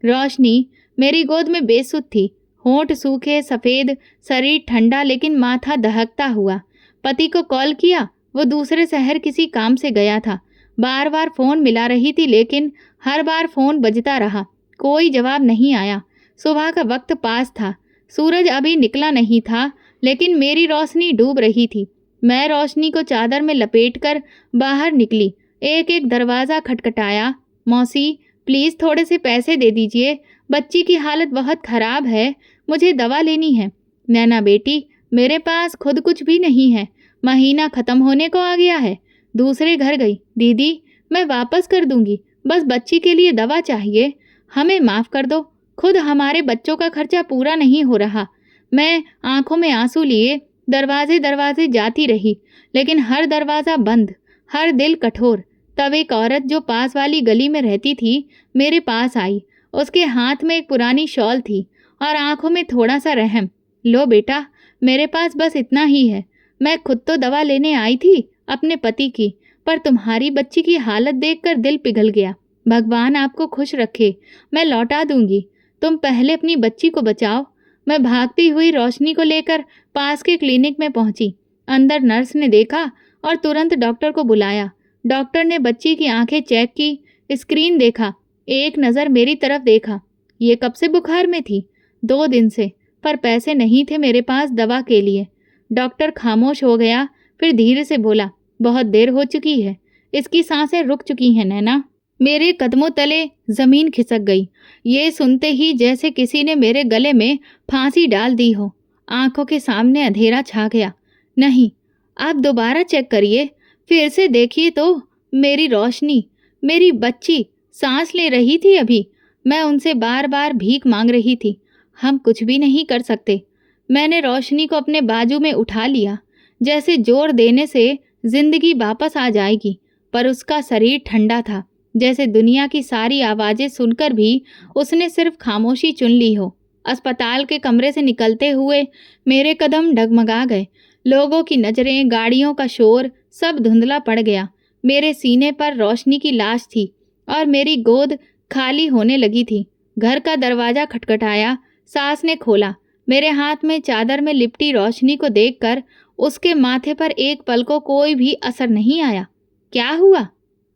रोशनी मेरी गोद में बेसुध थी, होंठ सूखे सफ़ेद, शरीर ठंडा लेकिन माथा दहकता हुआ। पति को कॉल किया, वो दूसरे शहर किसी काम से गया था। बार बार फ़ोन मिला रही थी लेकिन हर बार फ़ोन बजता रहा, कोई जवाब नहीं आया। सुबह का वक्त पास था, सूरज अभी निकला नहीं था लेकिन मेरी रोशनी डूब रही थी। मैं रोशनी को चादर में लपेटकर बाहर निकली। एक एक दरवाज़ा खटखटाया। मौसी, प्लीज़ थोड़े से पैसे दे दीजिए, बच्ची की हालत बहुत ख़राब है, मुझे दवा लेनी है। नैना बेटी, मेरे पास खुद कुछ भी नहीं है, महीना ख़त्म होने को आ गया है। दूसरे घर गई। दीदी, मैं वापस कर दूंगी, बस बच्ची के लिए दवा चाहिए, हमें माफ़ कर दो। खुद हमारे बच्चों का खर्चा पूरा नहीं हो रहा। मैं आंखों में आंसू लिए दरवाजे दरवाजे जाती रही लेकिन हर दरवाज़ा बंद, हर दिल कठोर। तब एक औरत जो पास वाली गली में रहती थी मेरे पास आई। उसके हाथ में एक पुरानी शॉल थी और आंखों में थोड़ा सा रहम। लो बेटा, मेरे पास बस इतना ही है। मैं खुद तो दवा लेने आई थी अपने पति की, पर तुम्हारी बच्ची की हालत देखकर दिल पिघल गया। भगवान आपको खुश रखे, मैं लौटा दूंगी, तुम पहले अपनी बच्ची को बचाओ। मैं भागती हुई रोशनी को लेकर पास के क्लिनिक में पहुंची। अंदर नर्स ने देखा और तुरंत डॉक्टर को बुलाया। डॉक्टर ने बच्ची की आंखें चेक की, स्क्रीन देखा, एक नज़र मेरी तरफ देखा। ये कब से बुखार में थी? 2 दिन से, पर पैसे नहीं थे मेरे पास दवा के लिए। डॉक्टर खामोश हो गया, फिर धीरे से बोला, बहुत देर हो चुकी है, इसकी सांसें रुक चुकी हैं नैना। मेरे कदमों तले ज़मीन खिसक गई। ये सुनते ही जैसे किसी ने मेरे गले में फांसी डाल दी हो। आंखों के सामने अंधेरा छा गया। नहीं, आप दोबारा चेक करिए, फिर से देखिए तो। मेरी रोशनी, मेरी बच्ची सांस ले रही थी अभी। मैं उनसे बार बार भीख मांग रही थी। हम कुछ भी नहीं कर सकते। मैंने रोशनी को अपने बाजू में उठा लिया, जैसे जोर देने से जिंदगी वापस आ जाएगी, पर उसका शरीर ठंडा था, जैसे दुनिया की सारी आवाज़ें सुनकर भी उसने सिर्फ खामोशी चुन ली हो। अस्पताल के कमरे से निकलते हुए मेरे कदम डगमगा गए। लोगों की नज़रें, गाड़ियों का शोर, सब धुंधला पड़ गया। मेरे सीने पर रोशनी की लाश थी और मेरी गोद खाली होने लगी थी। घर का दरवाज़ा खटखटाया। सास ने खोला। मेरे हाथ में चादर में लिपटी रोशनी को देखकर उसके माथे पर एक पल को कोई भी असर नहीं आया। क्या हुआ?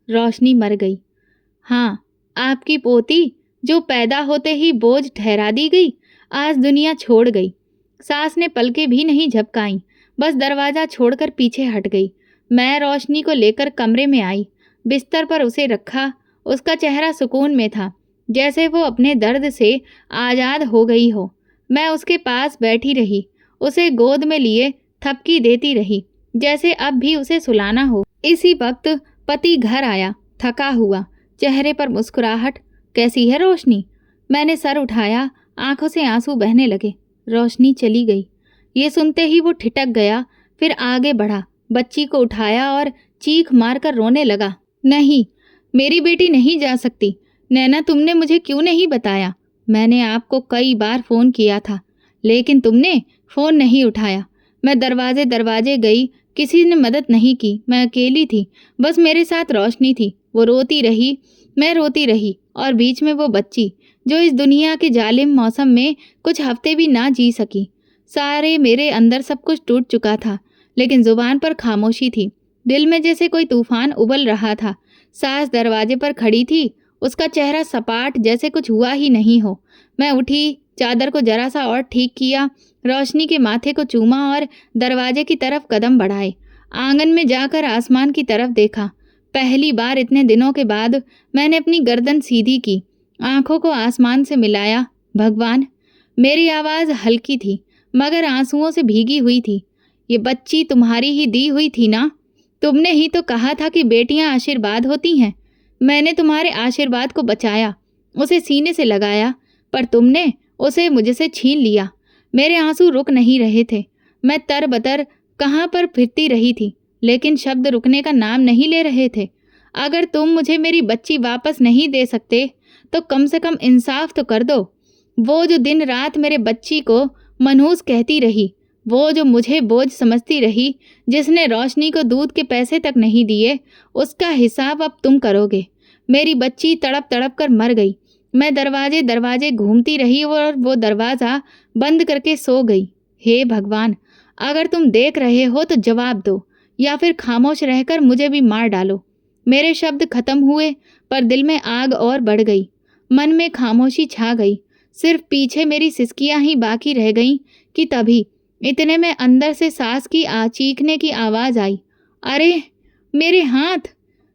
रोशनी मर गई। हाँ, आपकी पोती जो पैदा होते ही बोझ ठहरा दी गई, आज दुनिया छोड़ गई। सास ने पलकें भी नहीं झपकाईं, बस दरवाज़ा छोड़कर पीछे हट गई। मैं रोशनी को लेकर कमरे में आई, बिस्तर पर उसे रखा। उसका चेहरा सुकून में था, जैसे वो अपने दर्द से आज़ाद हो गई हो। मैं उसके पास बैठी रही, उसे गोद में लिए थपकी देती रही, जैसे अब भी उसे सुलाना हो। इसी वक्त पति घर आया, थका हुआ, चेहरे पर मुस्कुराहट। कैसी है रोशनी? मैंने सर उठाया, आंखों से आंसू बहने लगे। रोशनी चली गई। ये सुनते ही वो ठिठक गया, फिर आगे बढ़ा, बच्ची को उठाया और चीख मारकर रोने लगा। नहीं, मेरी बेटी नहीं जा सकती। नैना, तुमने मुझे क्यों नहीं बताया? मैंने आपको कई बार फ़ोन किया था, लेकिन तुमने फ़ोन नहीं उठाया। मैं दरवाजे दरवाजे गई, किसी ने मदद नहीं की। मैं अकेली थी, बस मेरे साथ रोशनी थी। वो रोती रही, मैं रोती रही, और बीच में वो बच्ची जो इस दुनिया के जालिम मौसम में कुछ हफ्ते भी ना जी सकी। सारे मेरे अंदर सब कुछ टूट चुका था, लेकिन जुबान पर खामोशी थी। दिल में जैसे कोई तूफान उबल रहा था। सास दरवाजे पर खड़ी थी, उसका चेहरा सपाट, जैसे कुछ हुआ ही नहीं हो। मैं उठी, चादर को जरा सा और ठीक किया, रोशनी के माथे को चूमा और दरवाजे की तरफ कदम बढ़ाए। आंगन में जाकर आसमान की तरफ देखा। पहली बार इतने दिनों के बाद मैंने अपनी गर्दन सीधी की, आंखों को आसमान से मिलाया। भगवान! मेरी आवाज़ हल्की थी, मगर आंसुओं से भीगी हुई थी। ये बच्ची तुम्हारी ही दी हुई थी ना? तुमने ही तो कहा था कि बेटियां आशीर्वाद होती हैं। मैंने तुम्हारे आशीर्वाद को बचाया, उसे सीने से लगाया, पर तुमने उसे मुझसे छीन लिया। मेरे आंसू रुक नहीं रहे थे। मैं तरबतर कहाँ पर फिरती रही थी, लेकिन शब्द रुकने का नाम नहीं ले रहे थे। अगर तुम मुझे मेरी बच्ची वापस नहीं दे सकते, तो कम से कम इंसाफ तो कर दो। वो जो दिन रात मेरे बच्ची को मनहूस कहती रही, वो जो मुझे बोझ समझती रही, जिसने रोशनी को दूध के पैसे तक नहीं दिए, उसका हिसाब अब तुम करोगे। मेरी बच्ची तड़प तड़प कर मर गई। मैं दरवाजे दरवाजे घूमती रही और वो दरवाज़ा बंद करके सो गई। हे भगवान! अगर तुम देख रहे हो तो जवाब दो, या फिर खामोश रहकर मुझे भी मार डालो। मेरे शब्द खत्म हुए, पर दिल में आग और बढ़ गई। मन में खामोशी छा गई। सिर्फ पीछे मेरी सिसकियां ही बाकी रह गईं कि तभी इतने में अंदर से सास की चीखने की आवाज़ आई। अरे! मेरे हाथ,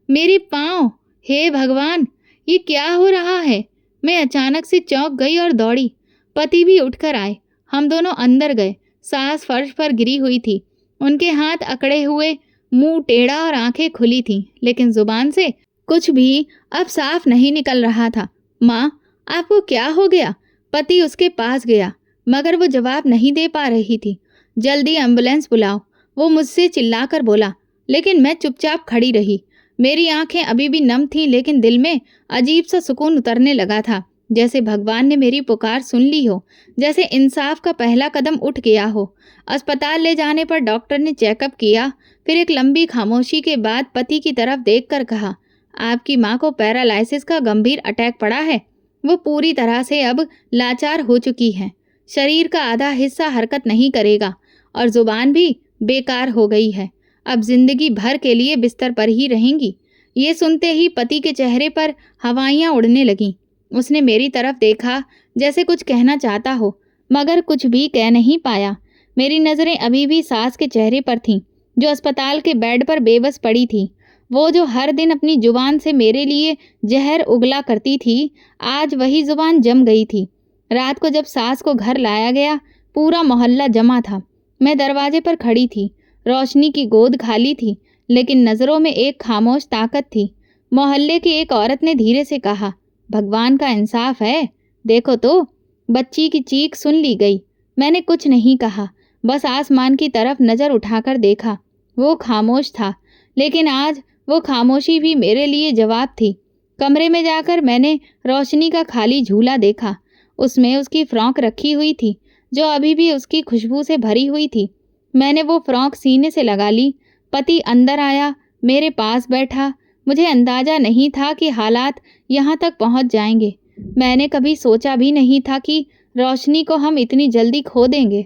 मेरे पाँव! हे भगवान! ये क्या हो रहा है? मैं अचानक से चौंक गई और दौड़ी। पति भी उठकर आए। हम दोनों अंदर गए। सास फर्श पर गिरी हुई थी, उनके हाथ अकड़े हुए, मुंह टेढ़ा और आंखें खुली थीं, लेकिन जुबान से कुछ भी अब साफ नहीं निकल रहा था। माँ, आपको क्या हो गया? पति उसके पास गया, मगर वो जवाब नहीं दे पा रही थी। जल्दी एम्बुलेंस बुलाओ, वो मुझसे चिल्लाकर बोला, लेकिन मैं चुपचाप खड़ी रही। मेरी आंखें अभी भी नम थीं, लेकिन दिल में अजीब सा सुकून उतरने लगा था, जैसे भगवान ने मेरी पुकार सुन ली हो, जैसे इंसाफ का पहला कदम उठ गया हो। अस्पताल ले जाने पर डॉक्टर ने चेकअप किया, फिर एक लंबी खामोशी के बाद पति की तरफ देखकर कहा, आपकी माँ को पैरालिसिस का गंभीर अटैक पड़ा है। वो पूरी तरह से अब लाचार हो चुकी है। शरीर का आधा हिस्सा हरकत नहीं करेगा और जुबान भी बेकार हो गई है। अब जिंदगी भर के लिए बिस्तर पर ही रहेंगी। ये सुनते ही पति के चेहरे पर हवाइयाँ उड़ने लगीं। उसने मेरी तरफ देखा, जैसे कुछ कहना चाहता हो, मगर कुछ भी कह नहीं पाया। मेरी नज़रें अभी भी सास के चेहरे पर थीं, जो अस्पताल के बेड पर बेबस पड़ी थी। वो जो हर दिन अपनी जुबान से मेरे लिए जहर उगला करती थी, आज वही जुबान जम गई थी। रात को जब सास को घर लाया गया, पूरा मोहल्ला जमा था। मैं दरवाजे पर खड़ी थी। रोशनी की गोद खाली थी, लेकिन नज़रों में एक खामोश ताकत थी। मोहल्ले की एक औरत ने धीरे से कहा, भगवान का इंसाफ है, देखो तो। बच्ची की चीख सुन ली गई। मैंने कुछ नहीं कहा, बस आसमान की तरफ नज़र उठाकर देखा। वो खामोश था, लेकिन आज वो खामोशी भी मेरे लिए जवाब थी। कमरे में जाकर मैंने रोशनी का खाली झूला देखा। उसमें उसकी फ्रॉक रखी हुई थी, जो अभी भी उसकी खुशबू से भरी हुई थी। मैंने वो फ्रॉक सीने से लगा ली। पति अंदर आया, मेरे पास बैठा। मुझे अंदाज़ा नहीं था कि हालात यहाँ तक पहुँच जाएंगे। मैंने कभी सोचा भी नहीं था कि रोशनी को हम इतनी जल्दी खो देंगे।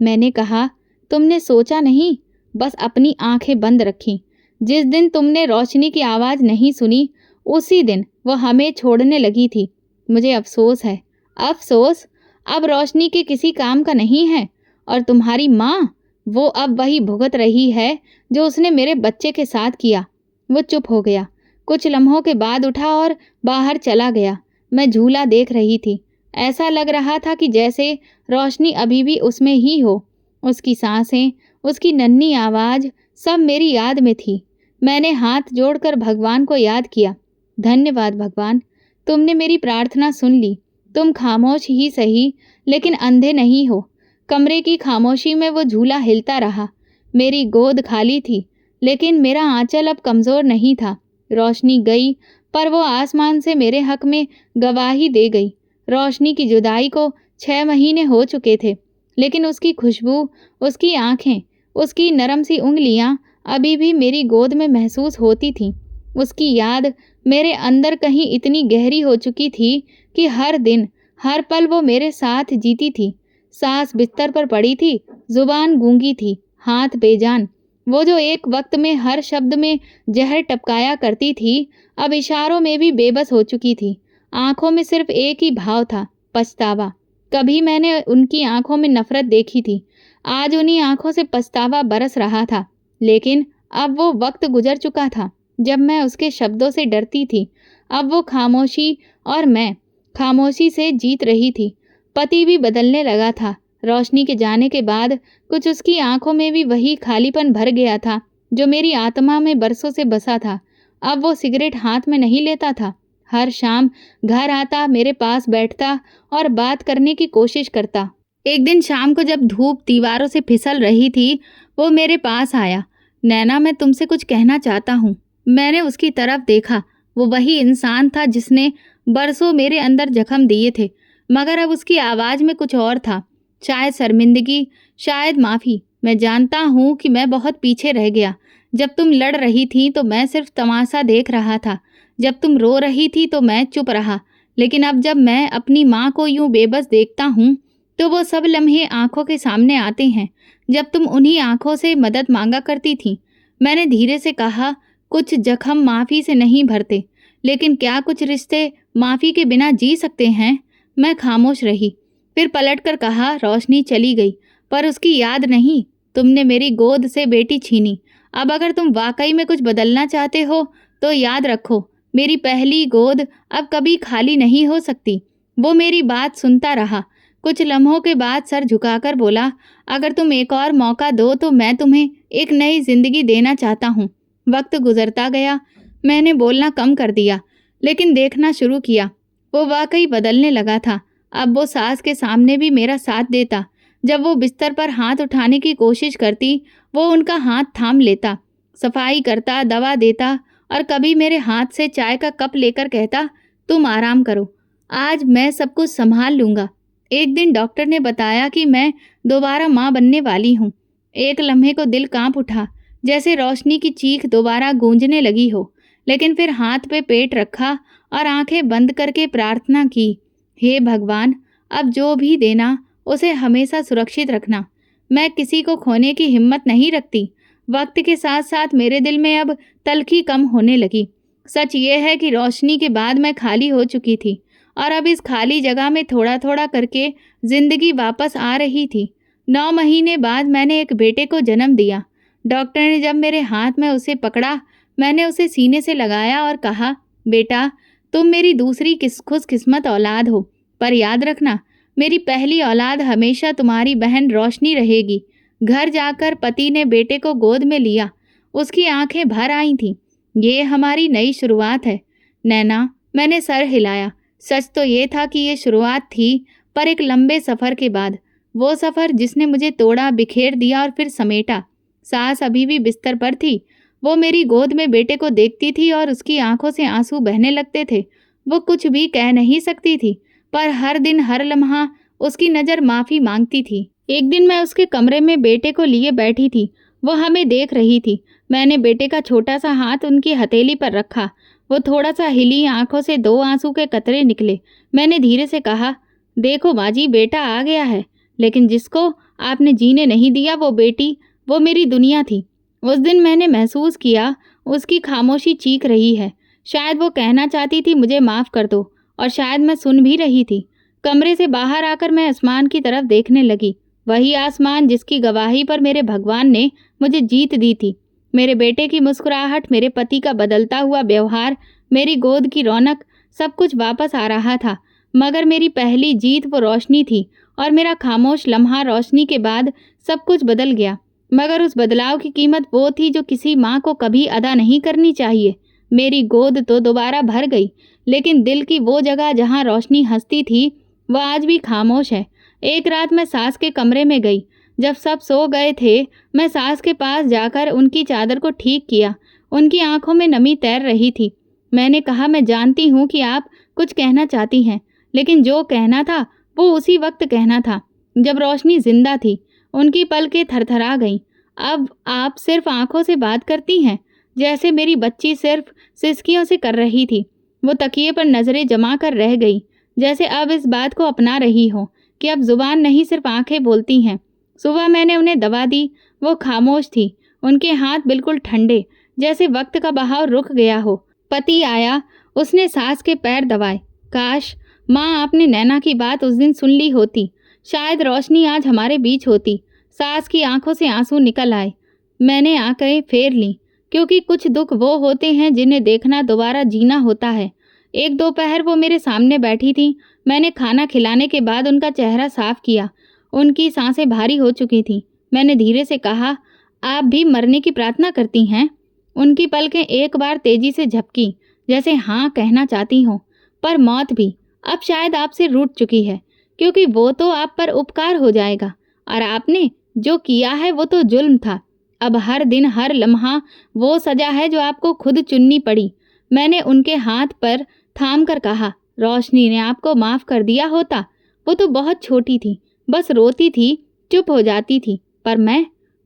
मैंने कहा, तुमने सोचा नहीं, बस अपनी आंखें बंद रखीं। जिस दिन तुमने रोशनी की आवाज़ नहीं सुनी, उसी दिन वो हमें छोड़ने लगी थी। मुझे अफसोस है, अफसोस अब रोशनी के किसी काम का नहीं है। और तुम्हारी माँ, वो अब वही भुगत रही है जो उसने मेरे बच्चे के साथ किया। वो चुप हो गया, कुछ लम्हों के बाद उठा और बाहर चला गया। मैं झूला देख रही थी। ऐसा लग रहा था कि जैसे रोशनी अभी भी उसमें ही हो। उसकी सांसें, उसकी नन्ही आवाज़ सब मेरी याद में थी। मैंने हाथ जोड़कर भगवान को याद किया। धन्यवाद भगवान, तुमने मेरी प्रार्थना सुन ली। तुम खामोश ही सही, लेकिन अंधे नहीं हो। कमरे की खामोशी में वो झूला हिलता रहा। मेरी गोद खाली थी, लेकिन मेरा आंचल अब कमज़ोर नहीं था। रोशनी गई, पर वो आसमान से मेरे हक में गवाही दे गई। रोशनी की जुदाई को 6 महीने हो चुके थे, लेकिन उसकी खुशबू, उसकी आंखें, उसकी नरम सी उंगलियां अभी भी मेरी गोद में महसूस होती थीं। उसकी याद मेरे अंदर कहीं इतनी गहरी हो चुकी थी कि हर दिन, हर पल वो मेरे साथ जीती थी। सांस बिस्तर पर पड़ी थी, जुबान गूंगी थी, हाथ बेजान। वो जो एक वक्त में हर शब्द में जहर टपकाया करती थी, अब इशारों में भी बेबस हो चुकी थी। आंखों में सिर्फ एक ही भाव था, पछतावा। कभी मैंने उनकी आंखों में नफरत देखी थी, आज उन्हीं आंखों से पछतावा बरस रहा था। लेकिन अब वो वक्त गुजर चुका था जब मैं उसके शब्दों से डरती थी। अब वो खामोशी और मैं खामोशी से जीत रही थी। पति भी बदलने लगा था। रोशनी के जाने के बाद कुछ उसकी आंखों में भी वही खालीपन भर गया था जो मेरी आत्मा में बरसों से बसा था। अब वो सिगरेट हाथ में नहीं लेता था। हर शाम घर आता, मेरे पास बैठता और बात करने की कोशिश करता। एक दिन शाम को जब धूप दीवारों से फिसल रही थी, वो मेरे पास आया। नैना, मैं तुमसे कुछ कहना चाहता हूँ। मैंने उसकी तरफ देखा। वो वही इंसान था जिसने बरसों मेरे अंदर जख्म दिए थे, मगर अब उसकी आवाज़ में कुछ और था। शायद शर्मिंदगी, शायद माफ़ी। मैं जानता हूँ कि मैं बहुत पीछे रह गया। जब तुम लड़ रही थी तो मैं सिर्फ तमाशा देख रहा था। जब तुम रो रही थी तो मैं चुप रहा। लेकिन अब जब मैं अपनी माँ को यूं बेबस देखता हूँ तो वो सब लम्हे आंखों के सामने आते हैं जब तुम उन्हीं आंखों से मदद मांगा करती थी। मैंने धीरे से कहा, कुछ जख्म माफ़ी से नहीं भरते, लेकिन क्या कुछ रिश्ते माफ़ी के बिना जी सकते हैं? मैं खामोश रही। फिर पलटकर कहा, रोशनी चली गई, पर उसकी याद नहीं। तुमने मेरी गोद से बेटी छीनी। अब अगर तुम वाकई में कुछ बदलना चाहते हो तो याद रखो, मेरी पहली गोद अब कभी खाली नहीं हो सकती। वो मेरी बात सुनता रहा। कुछ लम्हों के बाद सर झुकाकर बोला, अगर तुम एक और मौका दो तो मैं तुम्हें एक नई जिंदगी देना चाहता हूँ। वक्त गुजरता गया। मैंने बोलना कम कर दिया, लेकिन देखना शुरू किया। वो वाकई बदलने लगा था। अब वो सास के सामने भी मेरा साथ देता। जब वो बिस्तर पर हाथ उठाने की कोशिश करती, वो उनका हाथ थाम लेता, सफाई करता, दवा देता और कभी मेरे हाथ से चाय का कप लेकर कहता, तुम आराम करो, आज मैं सब कुछ संभाल लूँगा। एक दिन डॉक्टर ने बताया कि मैं दोबारा माँ बनने वाली हूँ। एक लम्हे को दिल कांप उठा, जैसे रोशनी की चीख दोबारा गूंजने लगी हो। लेकिन फिर हाथ पे पेट रखा और आंखें बंद करके प्रार्थना की, हे भगवान, अब जो भी देना उसे हमेशा सुरक्षित रखना। मैं किसी को खोने की हिम्मत नहीं रखती। वक्त के साथ साथ मेरे दिल में अब तलखी कम होने लगी। सच ये है कि रोशनी के बाद मैं खाली हो चुकी थी और अब इस खाली जगह में थोड़ा थोड़ा करके जिंदगी वापस आ रही थी। 9 महीने बाद मैंने एक बेटे को जन्म दिया। डॉक्टर ने जब मेरे हाथ में उसे पकड़ा, मैंने उसे सीने से लगाया और कहा, बेटा, तुम मेरी दूसरी खुशकिस्मत औलाद हो, पर याद रखना, मेरी पहली औलाद हमेशा तुम्हारी बहन रोशनी रहेगी। घर जाकर पति ने बेटे को गोद में लिया। उसकी आंखें भर आई थीं। ये हमारी नई शुरुआत है। नैना, मैंने सर हिलाया। सच तो ये था कि ये शुरुआत थी, पर एक लंबे सफ़र के बाद। वो सफ़र जिसने मुझे तोड़ा, बिखेर दिया और फिर समेटा। सास अभी भी बिस्तर पर थी। वो मेरी गोद में बेटे को देखती थी और उसकी आंखों से आंसू बहने लगते थे। वो कुछ भी कह नहीं सकती थी, पर हर दिन, हर लम्हा उसकी नज़र माफ़ी मांगती थी। एक दिन मैं उसके कमरे में बेटे को लिए बैठी थी। वो हमें देख रही थी। मैंने बेटे का छोटा सा हाथ उनकी हथेली पर रखा। वो थोड़ा सा हिली, आंखों से 2 आंसू के कतरे निकले। मैंने धीरे से कहा, देखो माँ जी, बेटा आ गया है, लेकिन जिसको आपने जीने नहीं दिया वो बेटी, वो मेरी दुनिया थी। उस दिन मैंने महसूस किया उसकी खामोशी चीख रही है। शायद वो कहना चाहती थी, मुझे माफ़ कर दो, और शायद मैं सुन भी रही थी। कमरे से बाहर आकर मैं आसमान की तरफ देखने लगी। वही आसमान जिसकी गवाही पर मेरे भगवान ने मुझे जीत दी थी। मेरे बेटे की मुस्कुराहट, मेरे पति का बदलता हुआ व्यवहार, मेरी गोद की रौनक, सब कुछ वापस आ रहा था। मगर मेरी पहली जीत वो रोशनी थी, और मेरा खामोश लम्हा रोशनी के बाद सब कुछ बदल गया। मगर उस बदलाव की कीमत वो थी जो किसी माँ को कभी अदा नहीं करनी चाहिए। मेरी गोद तो दोबारा भर गई, लेकिन दिल की वो जगह जहाँ रोशनी हंसती थी वह आज भी खामोश है। एक रात मैं सास के कमरे में गई। जब सब सो गए थे, मैं सास के पास जाकर उनकी चादर को ठीक किया। उनकी आंखों में नमी तैर रही थी। मैंने कहा, मैं जानती हूँ कि आप कुछ कहना चाहती हैं, लेकिन जो कहना था वो उसी वक्त कहना था जब रोशनी जिंदा थी। उनकी पलकें थरथरा गईं। अब आप सिर्फ आंखों से बात करती हैं, जैसे मेरी बच्ची सिर्फ सिसकियों से कर रही थी। वो तकिए पर नजरें जमा कर रह गई, जैसे अब इस बात को अपना रही हो कि अब जुबान नहीं सिर्फ आंखें बोलती हैं। सुबह मैंने उन्हें दवा दी। वो खामोश थी, उनके हाथ बिल्कुल ठंडे, जैसे वक्त का बहाव रुक गया हो। पति आया, उसने सास के पैर दबाए। काश माँ आपने नैना की बात उस दिन सुन ली होती, शायद रोशनी आज हमारे बीच होती। सास की आंखों से आंसू निकल आए। मैंने आंखें फेर लीं, क्योंकि कुछ दुख वो होते हैं जिन्हें देखना दोबारा जीना होता है। एक दोपहर वो मेरे सामने बैठी थी। मैंने खाना खिलाने के बाद उनका चेहरा साफ किया। उनकी सांसें भारी हो चुकी थीं। मैंने धीरे से कहा, आप भी मरने की प्रार्थना करती हैं? उनकी पलकें एक बार तेजी से झपकी, जैसे हाँ कहना चाहती हों। पर मौत भी अब शायद आपसे रूठ चुकी है, क्योंकि वो तो आप पर उपकार हो जाएगा, और आपने जो किया है वो तो जुल्म था। अब हर दिन हर लम्हा वो सजा है जो आपको खुद चुननी पड़ी। मैंने उनके हाथ पर थाम कर कहा, रोशनी ने आपको माफ़ कर दिया होता। वो तो बहुत छोटी थी, बस रोती थी, चुप हो जाती थी। पर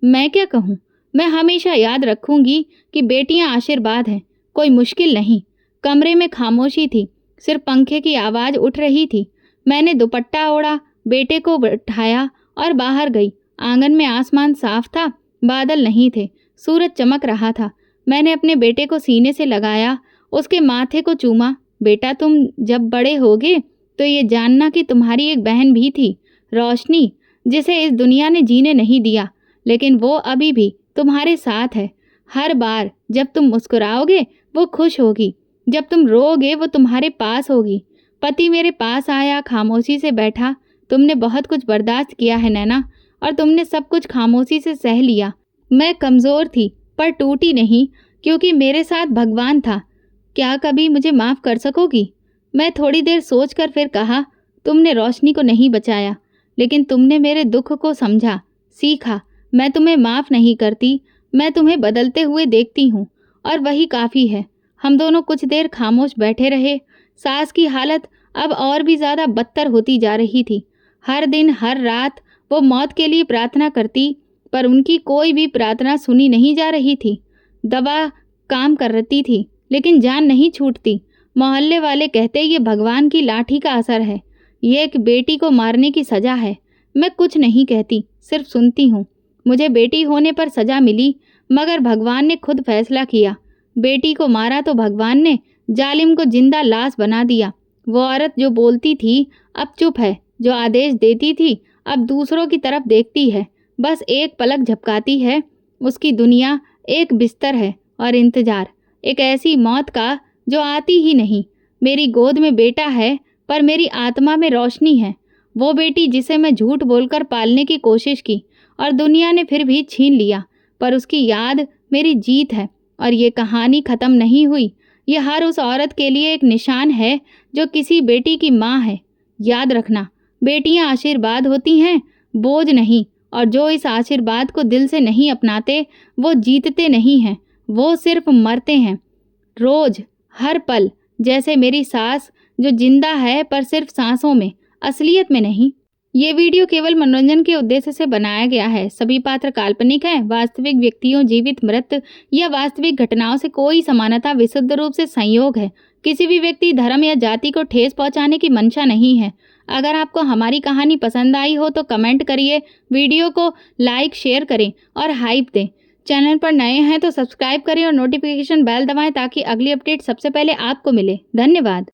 मैं क्या कहूँ? मैं हमेशा याद रखूंगी कि बेटियां आशीर्वाद हैं, कोई मुश्किल नहीं। कमरे में खामोशी थी, सिर्फ पंखे की आवाज़ उठ रही थी। मैंने दुपट्टा ओढ़ा, बेटे को उठाया और बाहर गई। आंगन में आसमान साफ था, बादल नहीं थे, सूरज चमक रहा था। मैंने अपने बेटे को सीने से लगाया, उसके माथे को चूमा। बेटा, तुम जब बड़े होगे तो ये जानना कि तुम्हारी एक बहन भी थी, रोशनी, जिसे इस दुनिया ने जीने नहीं दिया, लेकिन वो अभी भी तुम्हारे साथ है। हर बार जब तुम मुस्कुराओगे वो खुश होगी, जब तुम रोओगे वो तुम्हारे पास होगी। पति मेरे पास आया, खामोशी से बैठा। तुमने बहुत कुछ बर्दाश्त किया है नैना, और तुमने सब कुछ खामोशी से सह लिया। मैं कमज़ोर थी पर टूटी नहीं, क्योंकि मेरे साथ भगवान था। क्या कभी मुझे माफ़ कर सकोगी? मैं थोड़ी देर सोचकर फिर कहा, तुमने रोशनी को नहीं बचाया, लेकिन तुमने मेरे दुख को समझा, सीखा। मैं तुम्हें माफ़ नहीं करती, मैं तुम्हें बदलते हुए देखती हूँ, और वही काफ़ी है। हम दोनों कुछ देर खामोश बैठे रहे। सास की हालत अब और भी ज़्यादा बदतर होती जा रही थी। हर दिन हर रात वो मौत के लिए प्रार्थना करती, पर उनकी कोई भी प्रार्थना सुनी नहीं जा रही थी। दवा काम करती थी, लेकिन जान नहीं छूटती। मोहल्ले वाले कहते ये भगवान की लाठी का असर है, ये एक बेटी को मारने की सज़ा है। मैं कुछ नहीं कहती, सिर्फ सुनती हूँ। मुझे बेटी होने पर सज़ा मिली, मगर भगवान ने खुद फैसला किया। बेटी को मारा तो भगवान ने, जालिम को जिंदा लाश बना दिया। वो औरत जो बोलती थी अब चुप है, जो आदेश देती थी अब दूसरों की तरफ देखती है, बस एक पलक झपकाती है। उसकी दुनिया एक बिस्तर है और इंतजार, एक ऐसी मौत का जो आती ही नहीं। मेरी गोद में बेटा है, पर मेरी आत्मा में रोशनी है। वो बेटी जिसे मैं झूठ बोलकर पालने की कोशिश की और दुनिया ने फिर भी छीन लिया, पर उसकी याद मेरी जीत है। और ये कहानी ख़त्म नहीं हुई। ये हर उस औरत के लिए एक निशान है जो किसी बेटी की माँ है। याद रखना, बेटियां आशीर्वाद होती हैं, बोझ नहीं। और जो इस आशीर्वाद को दिल से नहीं अपनाते वो जीतते नहीं हैं, वो सिर्फ मरते हैं। रोज, हर पल, जैसे मेरी सास जो जिंदा है पर सिर्फ सांसों में, असलियत में नहीं। ये वीडियो केवल मनोरंजन के उद्देश्य से बनाया गया है। सभी पात्र काल्पनिक हैं। वास्तविक व्यक्तियों, जीवित, मृत या वास्तविक घटनाओं से कोई समानता विशुद्ध रूप से संयोग है। किसी भी व्यक्ति, धर्म या जाति को ठेस पहुंचाने की मंशा नहीं है। अगर आपको हमारी कहानी पसंद आई हो तो कमेंट करिए, वीडियो को लाइक शेयर करें और हाइप दें। चैनल पर नए हैं तो सब्सक्राइब करें और नोटिफिकेशन बेल दबाएं ताकि अगली अपडेट सबसे पहले आपको मिले। धन्यवाद।